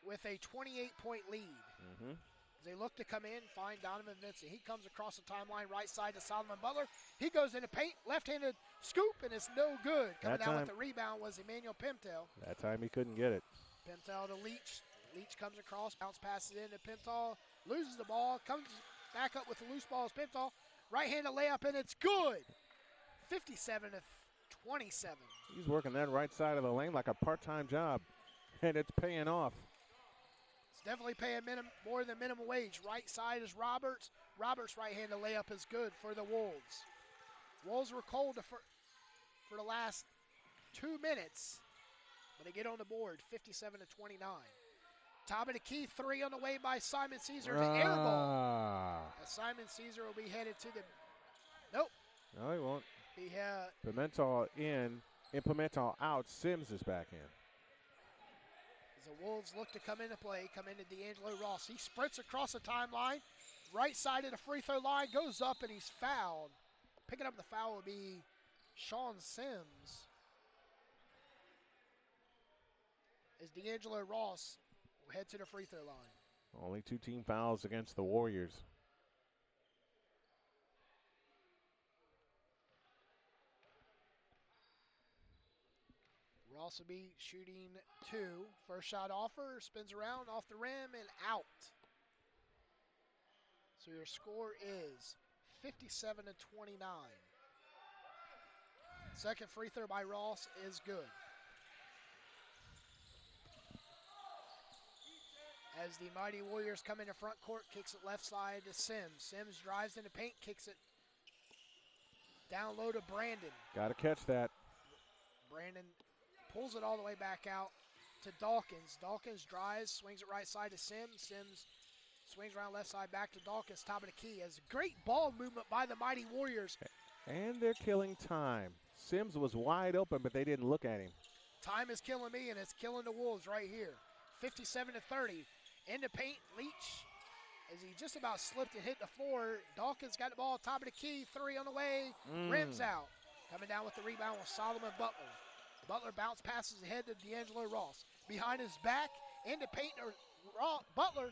with a 28-point lead. Mm-hmm. As they look to come in, find Donovan Vincent. He comes across the timeline, right side to Solomon Butler. He goes into paint, left-handed scoop, and it's no good. Coming down with the rebound was Emmanuel Pimentel. That time he couldn't get it. Pimentel to Leach. Leach comes across, bounce passes into Pimentel, loses the ball, comes back up with the loose ball as Pimentel. Right-handed layup, and it's good. 57 to 27. He's working that right side of the lane like a part-time job, and it's paying off. It's definitely paying more than minimum wage. Right side is Roberts. Roberts' right-handed layup is good for the Wolves. Wolves were cold for the last 2 minutes, but they get on the board, 57 to 29. Top of the key, 3 on the way by Simon Caesar. It's an air ball. As Simon Caesar will be headed to the. Nope. No, he won't. Be Pimentel in. and Pimentel out. Sims is back in. As the Wolves look to come into play, come into D'Angelo Ross. He sprints across the timeline, right side of the free throw line, goes up, and he's fouled. Picking up the foul will be Sean Sims. As D'Angelo Ross will head to the free throw line. Only 2 team fouls against the Warriors. Ross will be shooting 2. First shot offer, spins around off the rim and out. So your score is 57-29. Second free throw by Ross is good. As the Mighty Warriors come into front court, kicks it left side to Sims. Sims drives into paint, kicks it down low to Brandon. Got to catch that. Brandon pulls it all the way back out to Dawkins. Dawkins drives, swings it right side to Sims. Sims swings around left side back to Dawkins, top of the key. As great ball movement by the Mighty Warriors. And they're killing time. Sims was wide open, but they didn't look at him. Time is killing me, and it's killing the Wolves right here. 57-30. Into paint, Leach, as he just about slipped and hit the floor. Dawkins got the ball top of the key, 3 on the way, rims out. Coming down with the rebound was Solomon Butler. Butler bounce passes ahead to D'Angelo Ross. Behind his back, into paint, Butler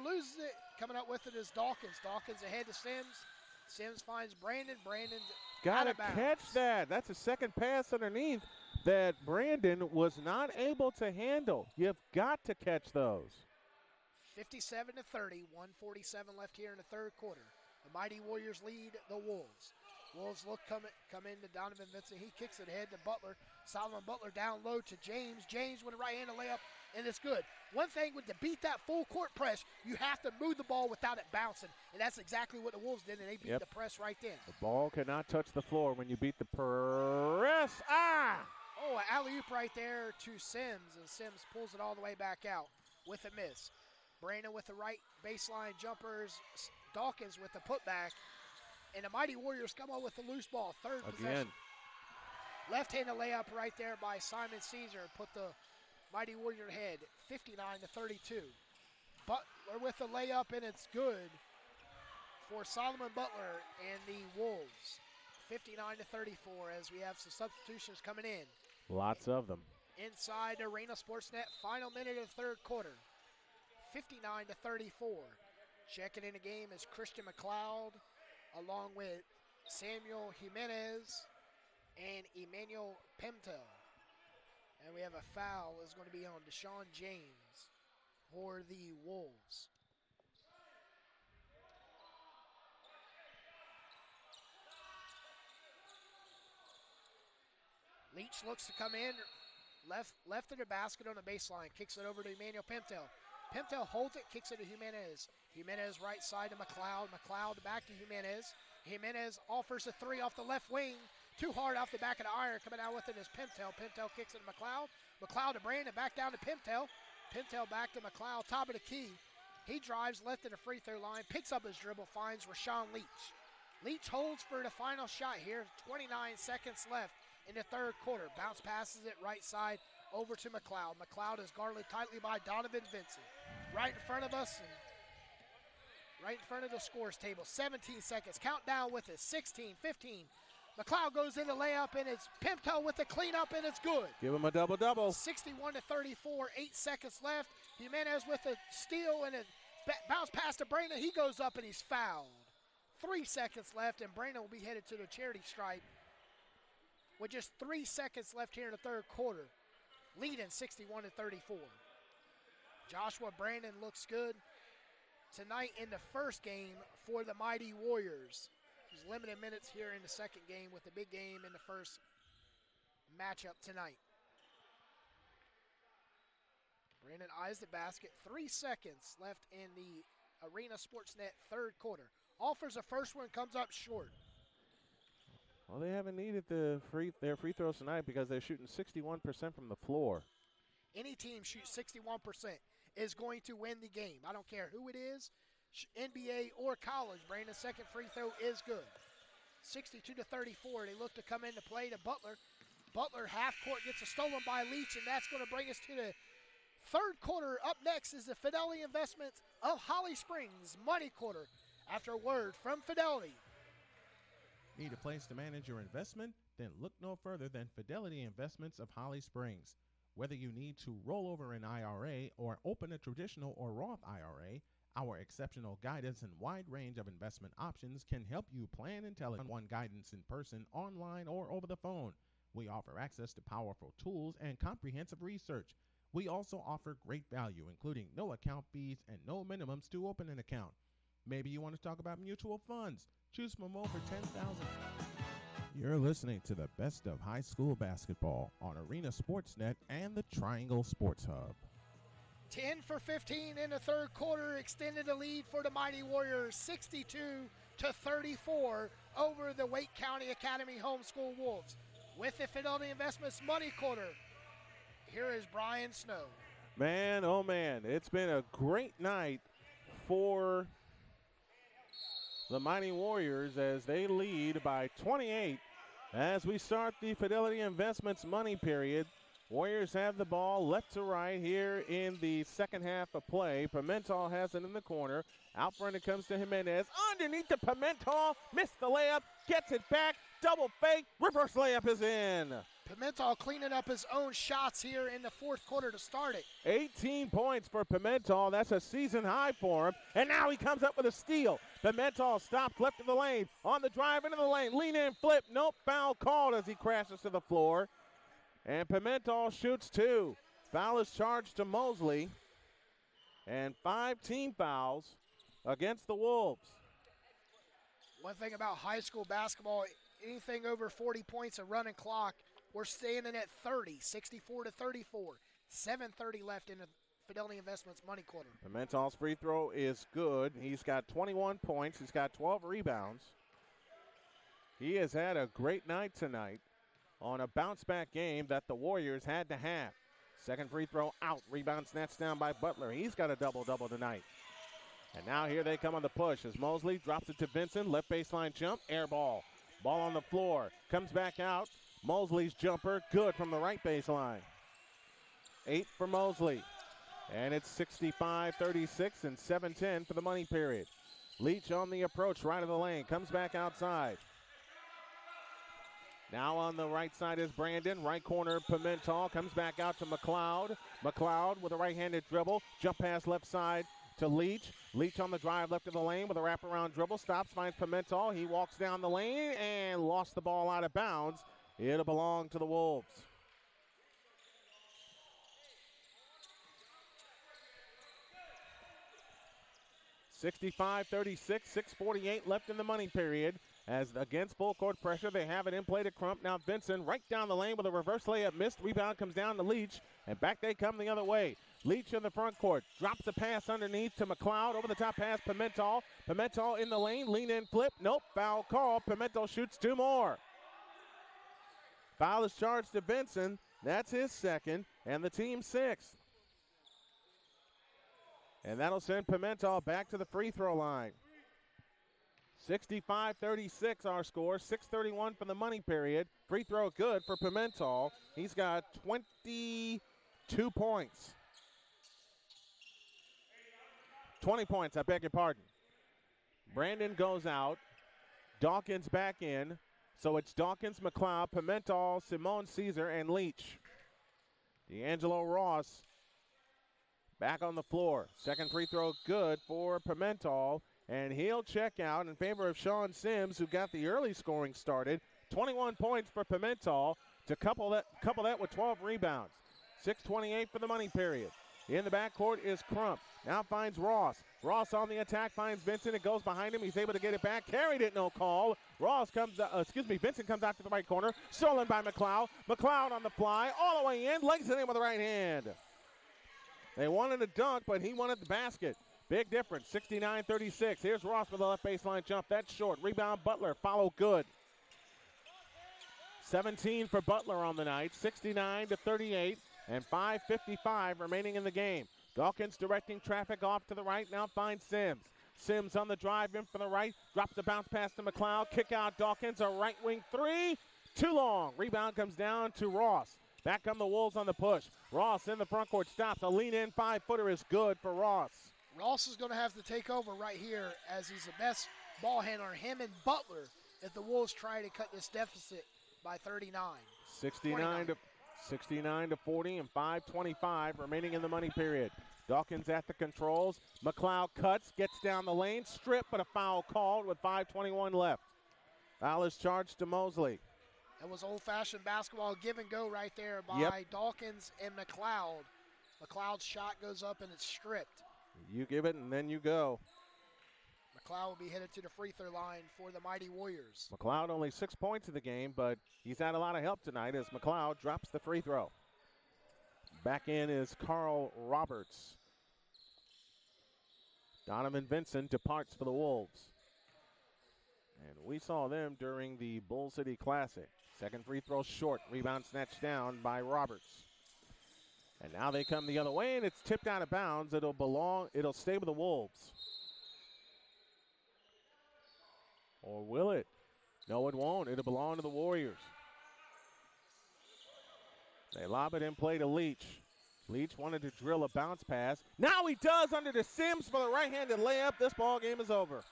loses it. Coming up with it is Dawkins. Dawkins ahead to Sims. Sims finds Brandon. Brandon's Got out to of bounds. catch that. That's a second pass underneath that Brandon was not able to handle. You've got to catch those. 57-30, 1:47 left here in the third quarter. The Mighty Warriors lead the Wolves. Wolves look come into Donovan Vincent. He kicks it ahead to Butler. Solomon Butler down low to James. James with a right-handed layup, and it's good. One thing to beat that full court press, you have to move the ball without it bouncing, and that's exactly what the Wolves did, and they beat the press right then. The ball cannot touch the floor when you beat the press. Oh, an alley-oop right there to Sims, and Sims pulls it all the way back out with a miss. Brandon with the right baseline jumpers. Dawkins with the putback. And the Mighty Warriors come up with the loose ball. Third possession. Left-handed layup right there by Simon Caesar. Put the Mighty Warrior ahead, 59-32. Butler with the layup, and it's good for Solomon Butler and the Wolves. 59-34 as we have some substitutions coming in. Lots of them. Inside Arena Sportsnet, final minute of the third quarter. 59-34. Checking in the game is Christian McLeod, along with Samuel Jimenez and Emmanuel Pimentel. And we have a foul is going to be on Deshaun James for the Wolves. Leach looks to come in, left of the basket on the baseline, kicks it over to Emmanuel Pimentel. Pimentel holds it, kicks it to Jimenez. Jimenez right side to McLeod. McLeod back to Jimenez. Jimenez offers a 3 off the left wing. Too hard off the back of the iron. Coming out with it is Pimentel. Pimentel kicks it to McLeod. McLeod to Brandon. Back down to Pimentel. Pimentel back to McLeod. Top of the key. He drives left of the free throw line. Picks up his dribble. Finds Rashawn Leach. Leach holds for the final shot here. 29 seconds left in the third quarter. Bounce passes it right side over to McLeod. McLeod is guarded tightly by Donovan Vincent. Right in front of us and right in front of the scores table. 17 seconds. Countdown with it. 16, 15. McLeod goes in the layup, and it's Pimentel with the cleanup, and it's good. Give him a double-double. 61-34, 8 seconds left. Jimenez with a steal and a bounce pass to Brandon. He goes up, and he's fouled. 3 seconds left, and Brandon will be headed to the charity stripe with just 3 seconds left here in the third quarter, leading 61-34. Joshua Brandon looks good tonight in the first game for the Mighty Warriors. He's limited minutes here in the second game with the big game in the first matchup tonight. Brandon eyes the basket. 3 seconds left in the Arena Sportsnet third quarter. Offers a first one, comes up short. Well, they haven't needed their free throws tonight because they're shooting 61% from the floor. Any team shoots 61% is going to win the game. I don't care who it is, NBA or college. Brandon's second free throw is good. 62-34. They look to come into play to Butler. Butler half court gets a stolen by Leach, and that's going to bring us to the third quarter. Up next is the Fidelity Investments of Holly Springs Money Quarter. After a word from Fidelity. Need a place to manage your investment? Then look no further than Fidelity Investments of Holly Springs. Whether you need to roll over an IRA or open a traditional or Roth IRA, our exceptional guidance and wide range of investment options can help you plan intelligent guidance in person, online, or over the phone. We offer access to powerful tools and comprehensive research. We also offer great value, including no account fees and no minimums to open an account. Maybe you want to talk about mutual funds. Choose from over 10,000. You're listening to the best of high school basketball on Arena Sportsnet and the Triangle Sports Hub. 10 for 15 in the third quarter, extended the lead for the Mighty Warriors, 62-34 over the Wake County Academy Homeschool Wolves. With the Fidelity Investments Money Quarter, here is Brian Snow. Man, oh man, it's been a great night for the Mighty Warriors as they lead by 28 as we start the Fidelity Investments money period. Warriors have the ball left to right here in the second half of play. Pimentel has it in the corner. Out front it comes to Jimenez. Underneath to Pimentel. Missed the layup. Gets it back. Double fake. Reverse layup is in. Pimentel cleaning up his own shots here in the fourth quarter to start it. 18 points for Pimentel. That's a season high for him. And now he comes up with a steal. Pimentel stopped left of the lane. On the drive into the lane. Lean in, flip. Nope, foul called as he crashes to the floor. And Pimentel shoots two. Foul is charged to Mosley. And 5 team fouls against the Wolves. One thing about high school basketball, anything over 40 points of running clock, we're standing at 30, 64-34. 7:30 left in the Fidelity Investments Money Quarter. Pimentel's free throw is good. He's got 21 points. He's got 12 rebounds. He has had a great night tonight on a bounce-back game that the Warriors had to have. Second free throw out. Rebound snatched down by Butler. He's got a double-double tonight. And now here they come on the push as Mosley drops it to Vincent. Left baseline jump. Air ball. Ball on the floor. Comes back out. Mosley's jumper. Good from the right baseline. 8 for Mosley. And it's 65-36 and 7-10 for the money period. Leach on the approach. Right of the lane. Comes back outside. Now on the right side is Brandon. Right corner, Pimentel. Comes back out to McLeod. McLeod with a right-handed dribble. Jump pass left side to Leach. Leach on the drive left of the lane with a wraparound dribble. Stops, finds Pimentel. He walks down the lane and lost the ball out of bounds. It'll belong to the Wolves. (65-36), 6:48 left in the money period. As against full court pressure, they have it in play to Crump. Now Vincent right down the lane with a reverse layup missed. Rebound comes down to Leach, and back they come the other way. Leach in the front court. Drops a pass underneath to McLeod. Over the top pass, Pimentel. Pimentel in the lane. Lean in, flip. Nope, foul call. Pimentel shoots 2 more. Foul is charged to Vincent. That's his second, and the team's 6th. And that'll send Pimentel back to the free throw line. 65-36 our score. 6:31 for the money period. Free throw good for Pimentel. He's got 22 points. 20 points, I beg your pardon. Brandon goes out. Dawkins back in. So it's Dawkins, McLeod, Pimentel, Simone Caesar, and Leach. D'Angelo Ross back on the floor. Second free throw good for Pimentel. And he'll check out in favor of Sean Sims, who got the early scoring started. 21 points for Pimentel to couple that with 12 rebounds. 6:28 for the money period. In the backcourt is Crump. Now finds Ross. Ross on the attack finds Vincent. It goes behind him. He's able to get it back. Carried it, no call. Vincent comes out to the right corner. Stolen by McLeod. McLeod on the fly. All the way in. Legs it in with the right hand. They wanted a dunk, but he wanted the basket. Big difference, 69-36. Here's Ross with a left baseline jump. That's short. Rebound, Butler. Follow good. 17 for Butler on the night. 69-38 and 5:55 remaining in the game. Dawkins directing traffic off to the right. Now finds Sims. Sims on the drive in from the right. Drops a bounce pass to McLeod. Kick out Dawkins. A right wing three. Too long. Rebound comes down to Ross. Back come the Wolves on the push. Ross in the front court stops. A lean-in 5-footer is good for Ross. Ross is going to have to take over right here as he's the best ball handler, him and Butler, if the Wolves try to cut this deficit by 39. 69 to 40 and 5:25 remaining in the money period. Dawkins at the controls. McLeod cuts, gets down the lane, strip, but a foul called with 5:21 left. Foul is charged to Mosley. That was old-fashioned basketball give and go right there by Dawkins and McLeod. McLeod's shot goes up and it's stripped. You give it and then you go. McLeod will be headed to the free throw line for the Mighty Warriors. McLeod only 6 points in the game, but he's had a lot of help tonight as McLeod drops the free throw. Back in is Carl Roberts. Donovan Vincent departs for the Wolves. And we saw them during the Bull City Classic. Second free throw short. Rebound snatched down by Roberts. And now they come the other way, and it's tipped out of bounds. It'll stay with the Wolves. Or will it? No, it won't. It'll belong to the Warriors. They lob it in play to Leach. Leach wanted to drill a bounce pass. Now he does under to Sims for the right-handed layup. This ball game is over.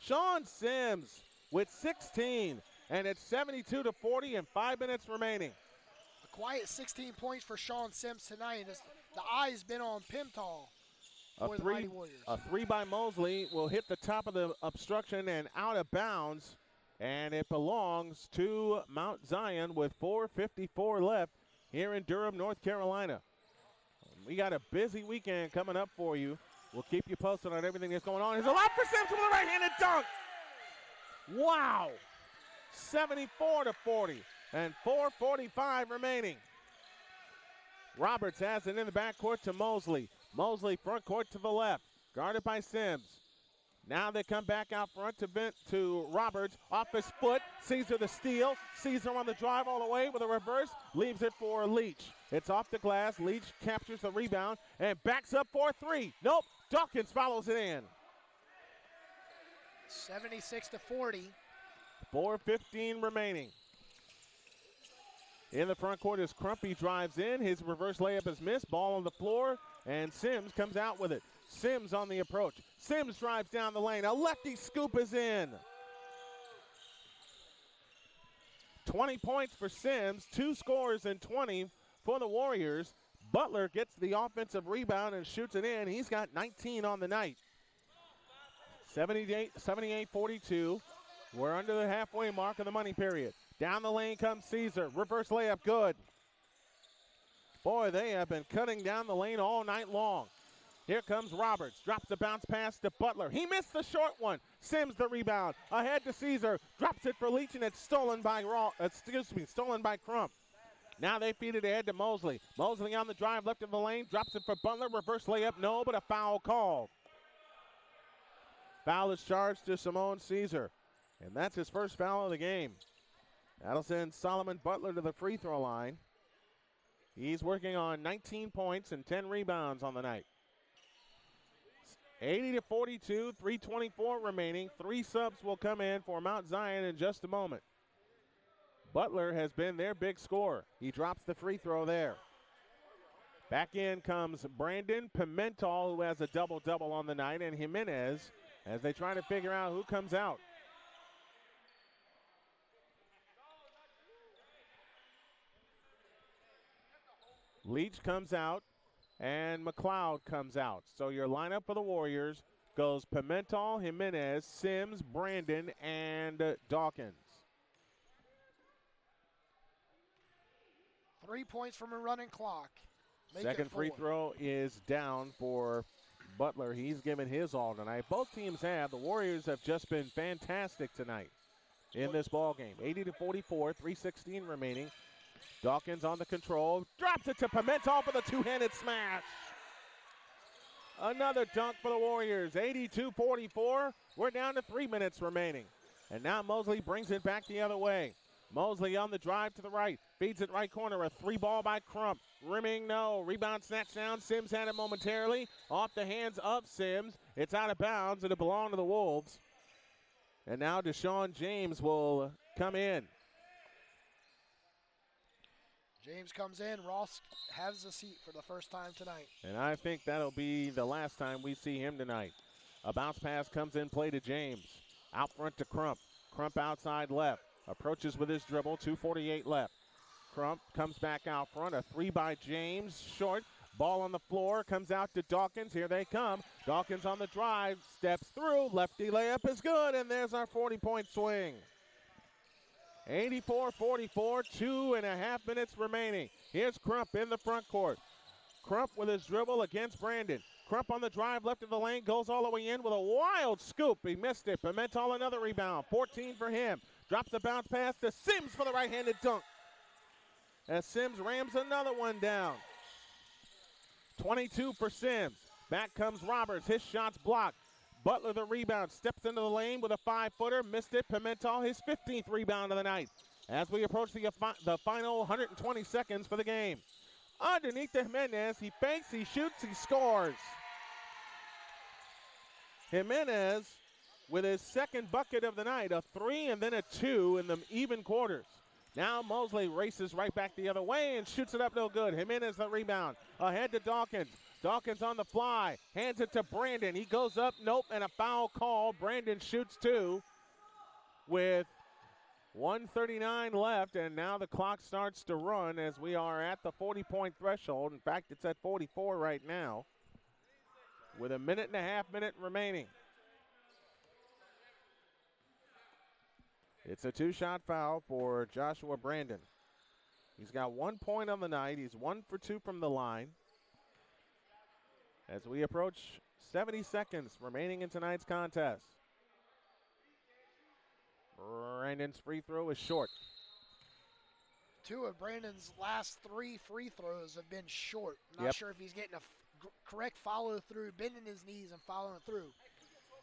Sean Sims with 16, and it's 72 to 40 and 5 minutes remaining. A quiet 16 points for Sean Sims tonight. The eye's been on Pimentel for the Mighty Warriors. A three by Mosley will hit the top of the obstruction and out of bounds, and it belongs to Mount Zion with 4:54 left here in Durham, North Carolina. We got a busy weekend coming up for you. We'll keep you posted on everything that's going on. Here's a lob for Sims with a right-handed dunk. Wow. 74 to 40 and 4:45 remaining. Roberts has it in the backcourt to Mosley. Mosley front court to the left, guarded by Sims. Now they come back out front to Roberts, off his foot. Caesar the steal. Caesar on the drive all the way with a reverse, leaves it for Leach. It's off the glass. Leach captures the rebound and backs up for three. Nope, Dawkins follows it in. 76 to 40. 4:15 remaining. In the front court as Crumpy drives in. His reverse layup is missed. Ball on the floor, and Sims comes out with it. Sims on the approach. Sims drives down the lane. A lefty scoop is in. 20 points for Sims. 2 scores and 20 for the Warriors. Butler gets the offensive rebound and shoots it in. He's got 19 on the night. 78-42. We're under the halfway mark of the money period. Down the lane comes Caesar. Reverse layup good. Boy, they have been cutting down the lane all night long. Here comes Roberts. Drops the bounce pass to Butler. He missed the short one. Sims the rebound. Ahead to Caesar. Drops it for Leach, and it's stolen by Crump. Now they feed it ahead to Mosley. Mosley on the drive left of the lane. Drops it for Butler. Reverse layup, no, but a foul called. Foul is charged to Simone Caesar. And that's his first foul of the game. That'll send Solomon Butler to the free throw line. He's working on 19 points and 10 rebounds on the night. 80 to 42, 3:24 remaining. 3 subs will come in for Mount Zion in just a moment. Butler has been their big scorer. He drops the free throw there. Back in comes Brandon Pimentel, who has a double-double on the night, and Jimenez as they try to figure out who comes out. Leach comes out, and McLeod comes out. So your lineup for the Warriors goes Pimentel, Jimenez, Sims, Brandon, and Dawkins. 3 points from a running clock. Second free throw is down for Butler. He's given his all tonight. Both teams have. The Warriors have just been fantastic tonight in this ball game. 80 to 44, 3:16 remaining. Dawkins on the control, drops it to Pimentel for the two-handed smash. Another dunk for the Warriors, 82-44. We're down to 3 minutes remaining. And now Mosley brings it back the other way. Mosley on the drive to the right, feeds it right corner, a 3-ball by Crump. Rimming, no, rebound snatched down. Sims had it momentarily, off the hands of Sims. It's out of bounds, and it belonged to the Wolves. And now Deshaun James will come in. James comes in. Ross has a seat for the first time tonight. And I think that'll be the last time we see him tonight. A bounce pass comes in play to James. Out front to Crump. Crump outside left. Approaches with his dribble. 2:48 left. Crump comes back out front. A three by James. Short. Ball on the floor. Comes out to Dawkins. Here they come. Dawkins on the drive. Steps through. Lefty layup is good. And there's our 40-point swing. 84-44. 2.5 minutes remaining. Here's Crump in the front court. Crump with his dribble against Brandon. Crump on the drive, left of the lane, goes all the way in with a wild scoop. He missed it. Pimentel another rebound. 14 for him. Drops the bounce pass to Sims for the right-handed dunk. As Sims rams another one down. 22 for Sims. Back comes Roberts. His shot's blocked. Butler the rebound. Steps into the lane with a 5-footer. Missed it. Pimentel his 15th rebound of the night. As we approach the final 120 seconds for the game. Underneath to Jimenez. He fakes, he shoots, he scores. Jimenez with his second bucket of the night, a 3 and then a 2 in the even quarters. Now Mosley races right back the other way and shoots it up no good. Jimenez the rebound. Ahead to Dawkins. Dawkins on the fly. Hands it to Brandon. He goes up, nope, and a foul call. Brandon shoots 2 with 1:39 left, and now the clock starts to run as we are at the 40-point threshold. In fact, it's at 44 right now with a minute remaining. It's a 2-shot foul for Joshua Brandon. He's got 1 point on the night. He's 1 for 2 from the line. As we approach 70 seconds remaining in tonight's contest. Brandon's free throw is short. 2 of Brandon's last 3 free throws have been short. Not sure if he's getting a correct follow through, bending his knees and following through.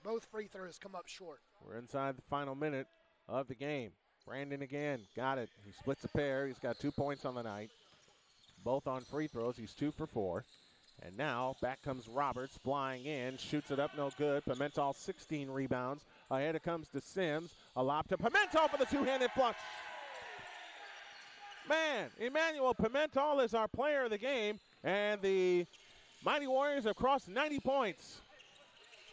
Both free throws come up short. We're inside the final minute of the game. Brandon again, got it. He splits a pair. He's got 2 points on the night. Both on free throws. He's 2 for 4. And now back comes Roberts flying in, shoots it up no good. Pimentel 16 rebounds. Ahead it comes to Sims. A lob to Pimentel for the two-handed flush. Man, Emmanuel Pimentel is our player of the game, and the Mighty Warriors have crossed 90 points.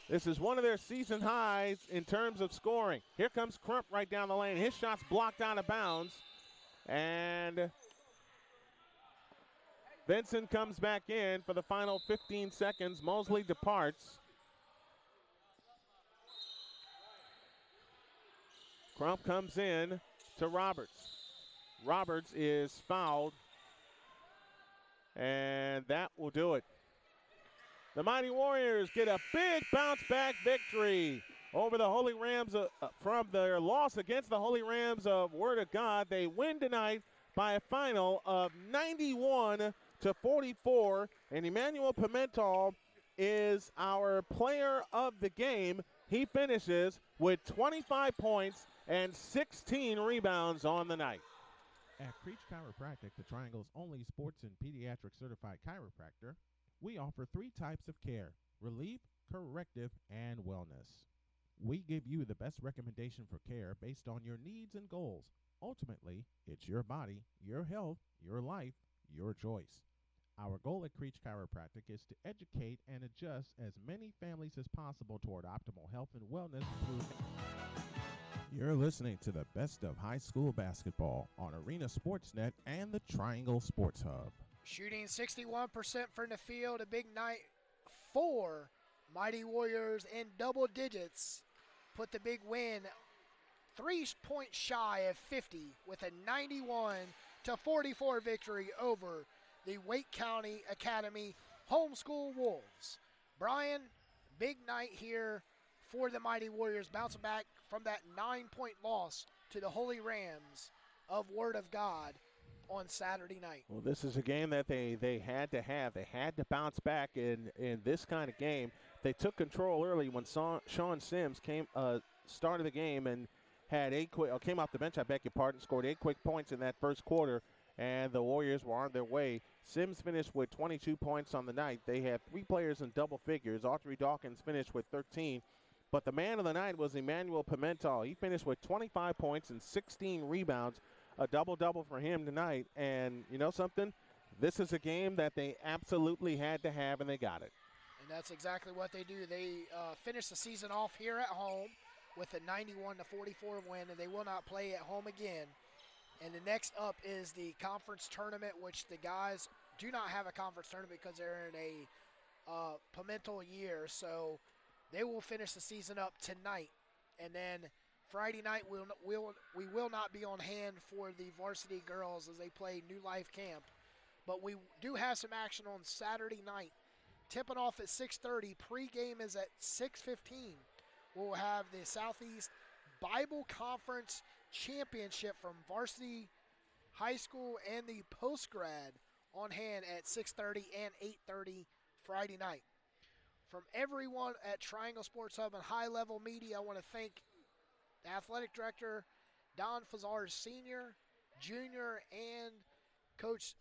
This is one of their season highs in terms of scoring. Here comes Crump right down the lane. His shot's blocked out of bounds. And Vincent comes back in for the final 15 seconds. Mosley departs. Crump comes in to Roberts. Roberts is fouled, and that will do it. The Mighty Warriors get a big bounce-back victory over the Holy Rams from their loss against the Holy Rams of Word of God. They win tonight by a final of 91-44, and Emmanuel Pimentel is our player of the game. He finishes with 25 points and 16 rebounds on the night. At Creech Chiropractic, the Triangle's only sports and pediatric certified chiropractor, we offer 3 types of care: relief, corrective, and wellness. We give you the best recommendation for care based on your needs and goals. Ultimately, it's your body, your health, your life, your choice. Our goal at Creech Chiropractic is to educate and adjust as many families as possible toward optimal health and wellness through. You're listening to the best of high school basketball on Arena Sportsnet and the Triangle Sports Hub. Shooting 61% from the field, a big night for Mighty Warriors in double digits. Put the big win 3 points shy of 50 with a 91-44 victory over the Wake County Academy Homeschool Wolves. Brian, big night here for the Mighty Warriors, bouncing back from that 9-point loss to the Holy Rams of Word of God on Saturday night. Well, this is a game that they had to have. They had to bounce back in this kind of game. They took control early when Sean Sims started the game and had came off the bench, I beg your pardon, scored 8 quick points in that first quarter, and the Warriors were on their way. Sims finished with 22 points on the night. They had 3 players in double figures. Autry Dawkins finished with 13. But the man of the night was Emmanuel Pimentel. He finished with 25 points and 16 rebounds. a double-double for him tonight. And you know something? This is a game that they absolutely had to have, and they got it. And that's exactly what they do. They finish the season off here at home with a 91-44 win, and they will not play at home again. And the next up is the conference tournament, which the guys do not have a conference tournament because they're in a pimental year. So they will finish the season up tonight. And then Friday night we will not be on hand for the varsity girls as they play New Life Camp. But we do have some action on Saturday night. Tipping off at 6:30. Pre-game is at 6:15. We'll have the Southeast Bible Conference Championship from varsity, high school, and the post-grad on hand at 6:30 and 8:30 Friday night. From everyone at Triangle Sports Hub and High Level Media, I want to thank the athletic director, Don Fazar Sr., Jr., and Coach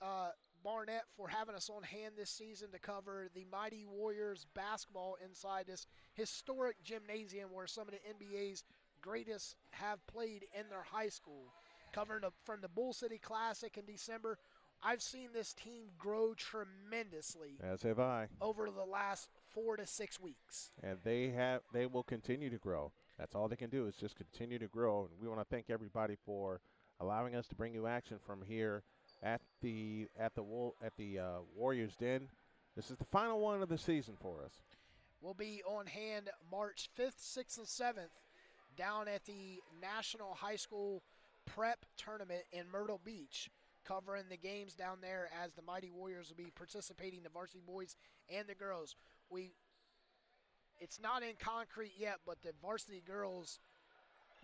Barnett for having us on hand this season to cover the Mighty Warriors basketball inside this historic gymnasium where some of the NBA's greatest have played in their high school. Covering from the Bull City Classic in December, I've seen this team grow tremendously. As have I. Over the last 4 to 6 weeks. And they will continue to grow. That's all they can do is just continue to grow. And we want to thank everybody for allowing us to bring you action from here at the Warriors Den. This is the final one of the season for us. We'll be on hand March 5th, 6th, and 7th down at the National High School Prep Tournament in Myrtle Beach, covering the games down there as the Mighty Warriors will be participating, the varsity boys and the girls. It's not in concrete yet, but the varsity girls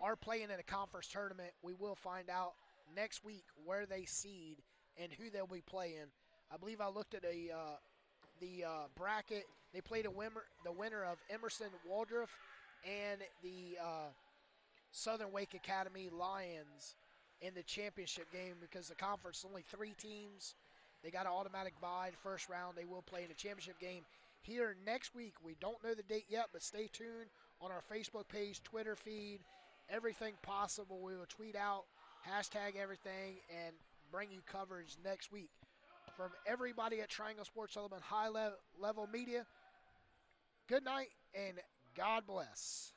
are playing in a conference tournament. We will find out next week where they seed and who they'll be playing. I believe I looked at the bracket. They played the winner of Emerson Waldorf and the Southern Wake Academy Lions in the championship game because the conference is only 3 teams. They got an automatic bye the first round. They will play in a championship game here next week. We don't know the date yet, but stay tuned on our Facebook page, Twitter feed, everything possible. We will tweet out, hashtag everything, and bring you coverage next week. From everybody at Triangle Sports Hub and High Level Media, good night and God bless.